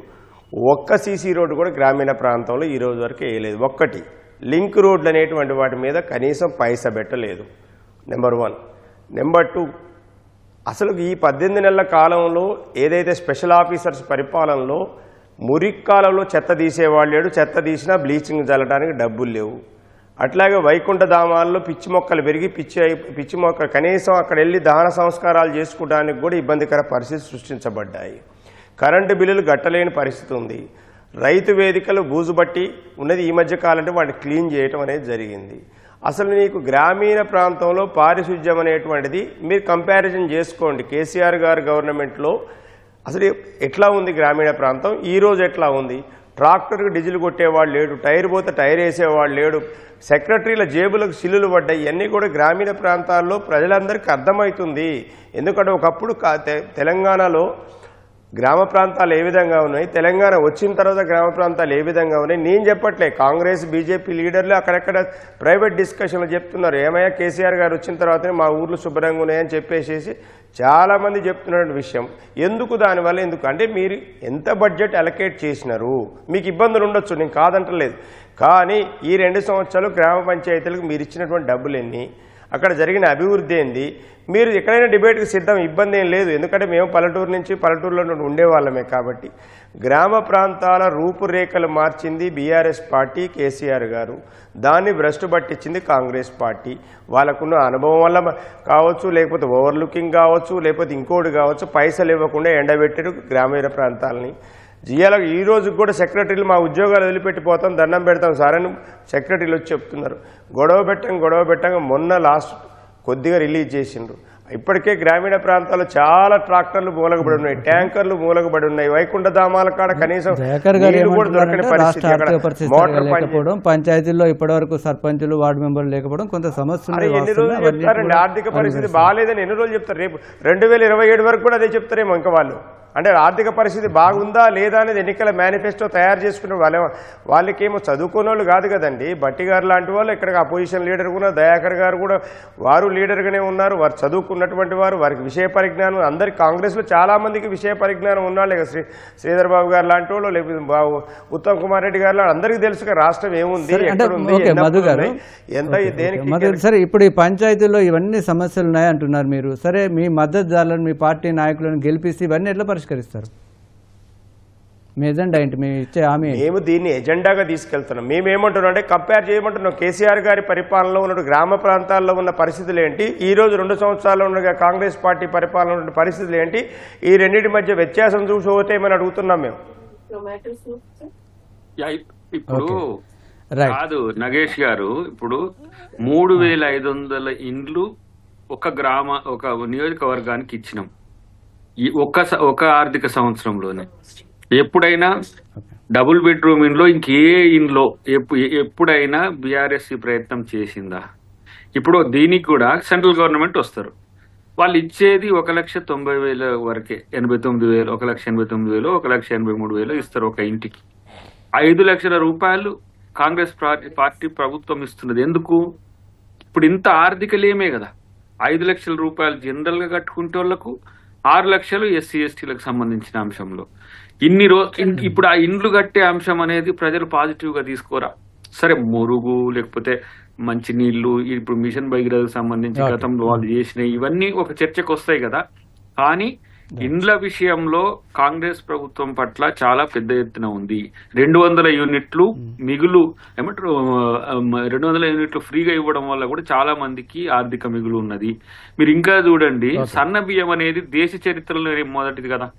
ఒక్క సీసీ రోడ్డు కూడా గ్రామీణ ప్రాంతంలో ఈ రోజు వరకు వేయలేదు. ఒక్కటి లింక్ రోడ్లు అనేటువంటి వాటి మీద కనీసం పైసా పెట్టలేదు. నెంబర్ 1. నెంబర్ 2, అసలు ఈ 18 నెలల కాలంలో ఏదైతే స్పెషల్ ఆఫీసర్స్ పరిపాలనలో మురిక్కాలంలో చెత్త తీసేవాళ్ళు లేడు, చెత్త తీసినా బ్లీచింగ్ చల్లడానికి డబ్బులు లేవు. అట్లాగే వైకుంఠ ధామాల్లో పిచ్చి మొక్కలు పెరిగి పిచ్చి మొక్కలు కనీసం అక్కడ వెళ్ళి దహన సంస్కారాలు చేసుకోవడానికి కూడా ఇబ్బందికర పరిస్థితి సృష్టించబడ్డాయి. కరెంటు బిల్లులు గట్టలేని పరిస్థితి ఉంది. రైతు వేదికలు బూజుబట్టి ఉన్నది. ఈ మధ్య కాలంటే వాటిని క్లీన్ చేయటం అనేది జరిగింది. అసలు నీకు గ్రామీణ ప్రాంతంలో పారిశుధ్యం అనేటువంటిది మీరు కంపారిజన్ చేసుకోండి. కేసీఆర్ గారు గవర్నమెంట్లో అసలు ఎట్లా ఉంది గ్రామీణ ప్రాంతం, ఈరోజు ఎట్లా ఉంది? ట్రాక్టర్కి డీజిల్ కొట్టేవాళ్ళు లేడు, టైర్ పోతే టైర్ వేసేవాళ్ళు లేడు, సెక్రటరీల జేబులకు సిల్లులు పడ్డాయి. ఇవన్నీ కూడా గ్రామీణ ప్రాంతాల్లో ప్రజలందరికీ అర్థమవుతుంది. ఎందుకంటే ఒకప్పుడు తెలంగాణలో గ్రామ ప్రాంతాలు ఏ విధంగా ఉన్నాయి, తెలంగాణ వచ్చిన తర్వాత గ్రామ ప్రాంతాలు ఏ విధంగా ఉన్నాయి నేను చెప్పట్లే. కాంగ్రెస్ బీజేపీ లీడర్లు అక్కడెక్కడ ప్రైవేట్ డిస్కషన్లు చెప్తున్నారు, ఏమయ్యా కేసీఆర్ గారు వచ్చిన తర్వాతనే మా ఊర్లు శుభ్రంగా ఉన్నాయని చెప్పేసి చాలామంది చెప్తున్న విషయం. ఎందుకు దానివల్ల ఎందుకు అంటే మీరు ఎంత బడ్జెట్ అలొకేట్ చేసినారు, మీకు ఇబ్బందులు ఉండొచ్చు, నేను కాదంటలేదు. కానీ ఈ 2 సంవత్సరాలు గ్రామ పంచాయతీలకు మీరు ఇచ్చినటువంటి డబ్బులు ఎన్ని, అక్కడ జరిగిన అభివృద్ధి ఏంది? మీరు ఎక్కడైనా డిబేట్కి సిద్ధం, ఇబ్బంది ఏం లేదు. ఎందుకంటే మేము పల్లెటూరులో ఉండేవాళ్ళమే. కాబట్టి గ్రామ ప్రాంతాల రూపురేఖలు మార్చింది బీఆర్ఎస్ పార్టీ, కేసీఆర్ గారు. దాన్ని భ్రష్టు పట్టించింది కాంగ్రెస్ పార్టీ. వాళ్ళకున్న అనుభవం వల్ల కావచ్చు, లేకపోతే ఓవర్లుకింగ్ కావచ్చు, లేకపోతే ఇంకోటి కావచ్చు, పైసలు ఇవ్వకుండా ఎండబెట్టారు గ్రామీణ ప్రాంతాలని. జియాలకు ఈ రోజు కూడా సెక్రటరీలు మా ఉద్యోగాలు వదిలిపెట్టిపోతాం, దండం పెడతాం సార్ అని సెక్రటరీలు వచ్చి చెప్తున్నారు. గొడవ పెట్టంగా మొన్న లాస్ట్ కొద్దిగా రిలీజ్ చేసిండ్రు. ఇప్పటికే గ్రామీణ ప్రాంతాల్లో చాలా ట్రాక్టర్లు మూలకబడి ఉన్నాయి, ట్యాంకర్లు మూలకబడి ఉన్నాయి. వైకుంఠ ధామాల కాడ కనీసం కూడా దొరకని పరిస్థితి. పంచాయతీల్లో ఇప్పటివరకు సర్పంచులు, వార్డు మెంబర్లు లేకపోవడం కొంత సమస్య. ఎన్ని రోజులు చెప్తారండి? ఆర్థిక పరిస్థితి బాగాలేదని ఎన్ని రోజులు చెప్తారు? రేపు 2027 వరకు కూడా అదే చెప్తారేమో ఇంకా వాళ్ళు. అంటే ఆర్థిక పరిస్థితి బాగుందా లేదా అనేది ఎన్నికల మేనిఫెస్టో తయారు చేసుకున్న వాళ్ళకేమో చదువుకున్న వాళ్ళు కాదు కదండి. బట్టి గారు లాంటి వాళ్ళు ఇక్కడ అపోజిషన్ లీడర్ కూడా, దయాకర్ గారు కూడా వారు లీడర్గానే ఉన్నారు. వారు చదువుకున్నటువంటి వారు, వారికి విషయ పరిజ్ఞానం, అందరికి కాంగ్రెస్లో చాలా మందికి విషయ పరిజ్ఞానం ఉన్నాళ్ళు. శ్రీధర్ బాబు గారు లాంటి వాళ్ళు, లేకపోతే ఉత్తమ్ కుమార్ రెడ్డి గారు అందరికీ తెలుసు రాష్ట్రం ఏముంది, ఎంత దేనికి. సరే, ఇప్పుడు ఈ పంచాయతీల్లో ఇవన్నీ సమస్యలు ఉన్నాయి అంటున్నారు మీరు. సరే, మీ మద్దతుదారులను, మీ పార్టీ నాయకులను గెలిపిస్తే ఇవన్నీ ఎట్లా పరిష్కరిస్తారు? మీ ఎజెండా ఏంటి? మేము ఇచ్చే హామీ? మేము దీన్ని ఎజెండాగా తీసుకెళ్తున్నాం. మేమేమంటున్నాం అంటే కంపేర్ చేయమంటున్నాం. కేసీఆర్ గారి పరిపాలనలో ఉన్న గ్రామ ప్రాంతాల్లో ఉన్న పరిస్థితులు ఏంటి, ఈ రోజు 2 సంవత్సరాల్లో ఉన్న కాంగ్రెస్ పార్టీ పరిపాలన ఉన్న పరిస్థితులు ఏంటి, ఈ రెండింటి మధ్య వ్యత్యాసం చూసి ఓటేమని అడుగుతున్నాం మేము. ఇప్పుడు కాదు నగేష్ గారు, ఇప్పుడు 3500 ఇండ్లు ఒక నియోజకవర్గానికి ఇచ్చినాం ఈ ఒక ఆర్థిక సంవత్సరంలోనే. ఎప్పుడైనా డబుల్ బెడ్రూమ్ ఇండ్లో ఇంకే ఇండ్లో ఎప్పుడైనా బీఆర్ఎస్ ప్రయత్నం చేసిందా? ఇప్పుడు దీనికి కూడా సెంట్రల్ గవర్నమెంట్ వస్తారు, వాళ్ళు ఇచ్చేది 1,90,000 వరకే, 89,000, 1,89,000, 1,83,000 ఇస్తారు ఒక ఇంటికి. 5 లక్షల రూపాయలు కాంగ్రెస్ పార్టీ ప్రభుత్వం ఇస్తున్నది ఎందుకు? ఇప్పుడు ఇంత ఆర్థికలేమే కదా. 5 లక్షల రూపాయలు జనరల్ గా కట్టుకుంటే వాళ్ళకు, 6 లక్షలు ఎస్సీ ఎస్టీలకు సంబంధించిన అంశంలో ఇప్పుడు ఆ ఇండ్లు కట్టే అంశం అనేది ప్రజలు పాజిటివ్ గా తీసుకోరా? సరే, మురుగు లేకపోతే మంచి నీళ్లు, ఇప్పుడు మిషన్ భగీరథకు సంబంధించి గతంలో వాళ్ళు చేసినవి ఇవన్నీ ఒక చర్చకు వస్తాయి కదా. కానీ ఇండ్ల విషయంలో కాంగ్రెస్ ప్రభుత్వం పట్ల చాలా పెద్ద ఎత్తున ఉంది. 200 యూనిట్లు మిగులు ఏమంటారు 200 యూనిట్లు ఫ్రీగా ఇవ్వడం వల్ల కూడా చాలా మందికి ఆర్థిక మిగులు ఉన్నది. మీరు ఇంకా చూడండి, సన్న బియ్యం అనేది దేశ చరిత్రలో మొదటిది కదా.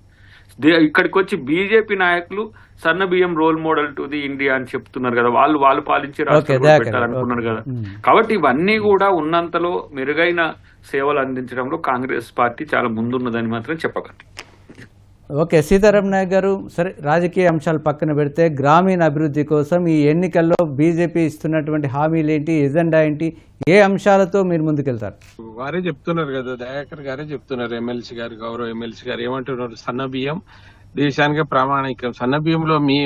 ఇక్కడికి వచ్చి బీజేపీ నాయకులు సన్న బియ్యం role model to the India అని చెప్తున్నారు కదా. వాళ్ళు పాలించే రాష్ట్రం పెట్టాలనుకున్నారు కదా. కాబట్టి ఇవన్నీ కూడా ఉన్నంతలో మెరుగైన సేవలు అందించడంలో కాంగ్రెస్ పార్టీ చాలా ముందున్నదని మాత్రం చెప్పగలను. ఓకే, సీతారాం నాయక్ గారు, సరే రాజకీయ అంశాలు పక్కన పెడితే గ్రామీణ అభివృద్ధి కోసం ఈ ఎన్నికల్లో బీజేపీ ఇస్తున్నటువంటి హామీలు ఏంటి, ఎజెండా ఏంటి, ఏ అంశాలతో మీరు ముందుకెళ్తారు? వారే చెప్తున్నారు కదా, దయాకర్ గారే చెప్తున్నారు, ఎమ్మెల్సీ గారు, గౌరవ ఎమ్మెల్సీ గారు ఏమంటున్నారు, సన్న బియ్యం దేశానికి ప్రామాణికం. సన్న బియ్యంలో మీ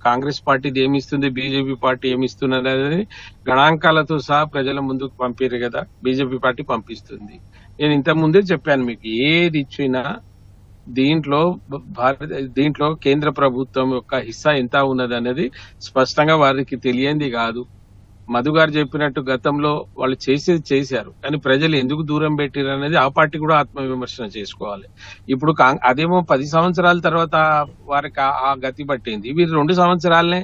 కాంగ్రెస్ పార్టీ ఏమిస్తుంది, బీజేపీ పార్టీ ఏమిస్తున్నది అనేది గణాంకాలతో సహా ప్రజల ముందుకు పంపారు కదా. బీజేపీ పార్టీ పంపిస్తుంది. నేను ఇంత ముందే చెప్పాను మీకు, ఏది ఇచ్చినా దీంట్లో కేంద్ర ప్రభుత్వం యొక్క హిస్సా ఎంత ఉన్నది అనేది స్పష్టంగా వారికి తెలియంది కాదు. మధు గారు చెప్పినట్టు గతంలో వాళ్ళు చేశారు, కానీ ప్రజలు ఎందుకు దూరం పెట్టారు అనేది ఆ పార్టీ కూడా ఆత్మవిమర్శన చేసుకోవాలి. ఇప్పుడు అదేమో 10 సంవత్సరాల తర్వాత వారికి ఆ గతి పట్టింది. వీరు 2 సంవత్సరాలనే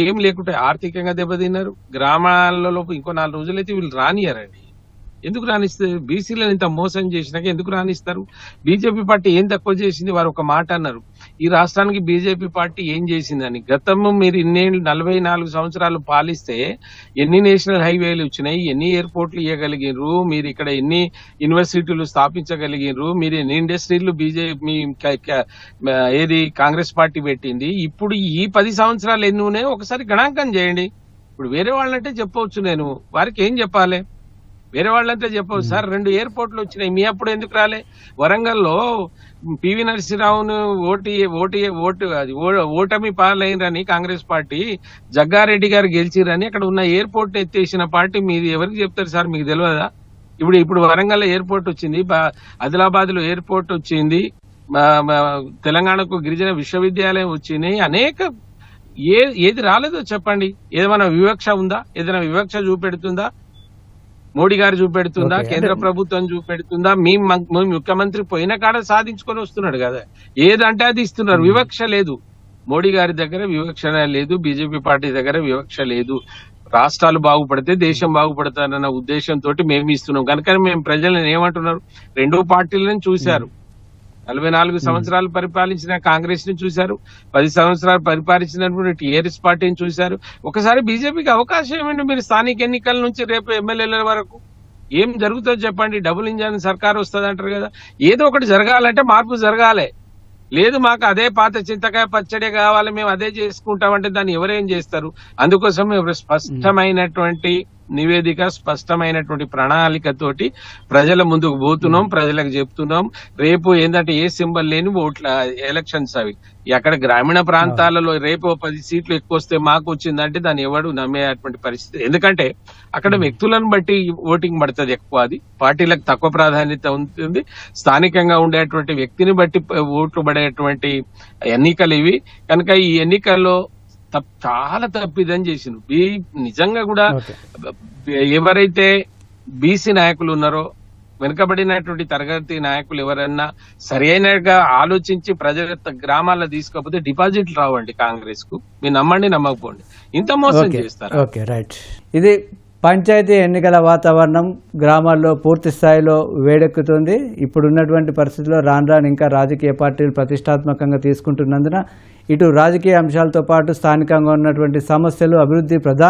ఏం లేకుంటే ఆర్థికంగా దెబ్బతిన్నారు. గ్రామాలలో ఇంకో 4 రోజులైతే వీళ్ళు రానియారండి. ఎందుకు రాణిస్తారు? బీసీలను ఇంత మోసం చేసినాక ఎందుకు రాణిస్తారు? బీజేపీ పార్టీ ఏం తక్కువ చేసింది? వారు ఒక మాట అన్నారు, ఈ రాష్ట్రానికి బీజేపీ పార్టీ ఏం చేసిందని. గతంలో మీరు 44 సంవత్సరాలు పాలిస్తే ఎన్ని నేషనల్ హైవేలు వచ్చినాయి, ఎన్ని ఎయిర్పోర్ట్లు ఇవ్వగలిగినరు, మీరు ఇక్కడ ఎన్ని యూనివర్సిటీలు స్థాపించగలిగినరు, మీరు ఎన్ని ఇండస్ట్రీలు బీజేపీ ఏది కాంగ్రెస్ పార్టీ పెట్టింది. ఇప్పుడు ఈ 10 సంవత్సరాలు ఎన్ని ఉన్నాయో ఒకసారి గణాంకం చేయండి. ఇప్పుడు వేరే వాళ్ళంటే చెప్పవచ్చు, నేను వారికి ఏం చెప్పాలి? వేరే వాళ్ళంతా చెప్పవు సార్, 2 ఎయిర్పోర్ట్లు వచ్చినాయి, మీ అప్పుడు ఎందుకు రాలే? వరంగల్లో పివి నరసింహరావును ఓటమి పాలైనరని కాంగ్రెస్ పార్టీ, జగ్గారెడ్డి గారు గెలిచిరని అక్కడ ఉన్న ఎయిర్పోర్ట్ ఎత్తేసిన పార్టీ మీది. ఎవరికి చెప్తారు సార్, మీకు తెలియదా? ఇప్పుడు వరంగల్ ఎయిర్పోర్ట్ వచ్చింది, ఆదిలాబాద్ లో ఎయిర్పోర్ట్ వచ్చింది, తెలంగాణకు గిరిజన విశ్వవిద్యాలయం వచ్చినాయి, అనేక ఏది రాలేదో చెప్పండి. ఏదైనా వివక్ష ఉందా? ఏదైనా వివక్ష చూపెడుతుందా? మోడీ గారు చూపెడుతుందా? కేంద్ర ప్రభుత్వం చూపెడుతుందా? మీ ముఖ్యమంత్రి పోయిన కాడ సాధించుకొని వస్తున్నాడు కదా, ఏదంటే అది ఇస్తున్నారు. వివక్ష లేదు, మోడీ గారి దగ్గర వివక్ష లేదు, బీజేపీ పార్టీ దగ్గర వివక్ష లేదు. రాష్ట్రాలు బాగుపడితే దేశం బాగుపడతారన్న ఉద్దేశంతో మేము ఇస్తున్నాం. కనుక మేము ప్రజలను ఏమంటున్నారు, 2 పార్టీలను చూశారు. 44 సంవత్సరాలు పరిపాలించిన కాంగ్రెస్ ని చూశారు, 10 సంవత్సరాలు పరిపాలించినటువంటి టీఆర్ఎస్ పార్టీని చూశారు. ఒకసారి బీజేపీకి అవకాశం ఇవ్వండి. మీరు స్థానిక ఎన్నికల నుంచి రేపు ఎమ్మెల్యేల వరకు ఏం జరుగుతుందో చెప్పండి. డబుల్ ఇంజన్ సర్కార్ వస్తుంది అంటారు కదా, ఏదో ఒకటి జరగాలంటే మార్పు జరగాలి. లేదు మాకు అదే పాత చింతకాయ పచ్చడి కావాలి, మేము అదే చేసుకుంటామంటే దాన్ని ఎవరేం చేస్తారు? అందుకోసం స్పష్టమైనటువంటి నివేదిక, స్పష్టమైనటువంటి ప్రణాళికతోటి ప్రజల ముందుకు పోతున్నాం, ప్రజలకు చెప్తున్నాం. రేపు ఏంటంటే ఏ సింబల్ లేని ఓట్ల ఎలక్షన్స్ అవి. అక్కడ గ్రామీణ ప్రాంతాలలో రేపు 10 సీట్లు ఎక్కువ వస్తే మాకు వచ్చిందంటే దాన్ని ఎవడు నమ్మేటువంటి పరిస్థితి. ఎందుకంటే అక్కడ వ్యక్తులను బట్టి ఓటింగ్ పడుతుంది ఎక్కువ, అది పార్టీలకు తక్కువ ప్రాధాన్యత ఉంటుంది. స్థానికంగా ఉండేటువంటి వ్యక్తిని బట్టి ఓట్లు పడేటువంటి ఎన్నికలు ఇవి. కనుక ఈ ఎన్నికల్లో చాలా తప్పిదం చేసిండు. నిజంగా కూడా ఎవరైతే బీసీ నాయకులు ఉన్నారో, వెనుకబడినటువంటి తరగతి నాయకులు ఎవరన్నా సరైనగా ఆలోచించి ప్రజల గ్రామాల్లో తీసుకోకపోతే డిపాజిట్లు రావండి కాంగ్రెస్ కు. మీరు నమ్మండి, నమ్మకపోండి, ఇంత మోసం చేస్తారు. Okay, right. ఇది పంచాయతీ ఎన్నికల వాతావరణం గ్రామాల్లో పూర్తి స్థాయిలో వేడెక్కుతుంది. ఇప్పుడున్నటువంటి పరిస్థితుల్లో రాను ఇంకా రాజకీయ పార్టీలు ప్రతిష్టాత్మకంగా తీసుకుంటున్నందున ఇటు రాజకీయ అంశాలతో పాటు స్థానికంగా ఉన్నటువంటి సమస్యలు, అభివృద్ధి ప్రధాన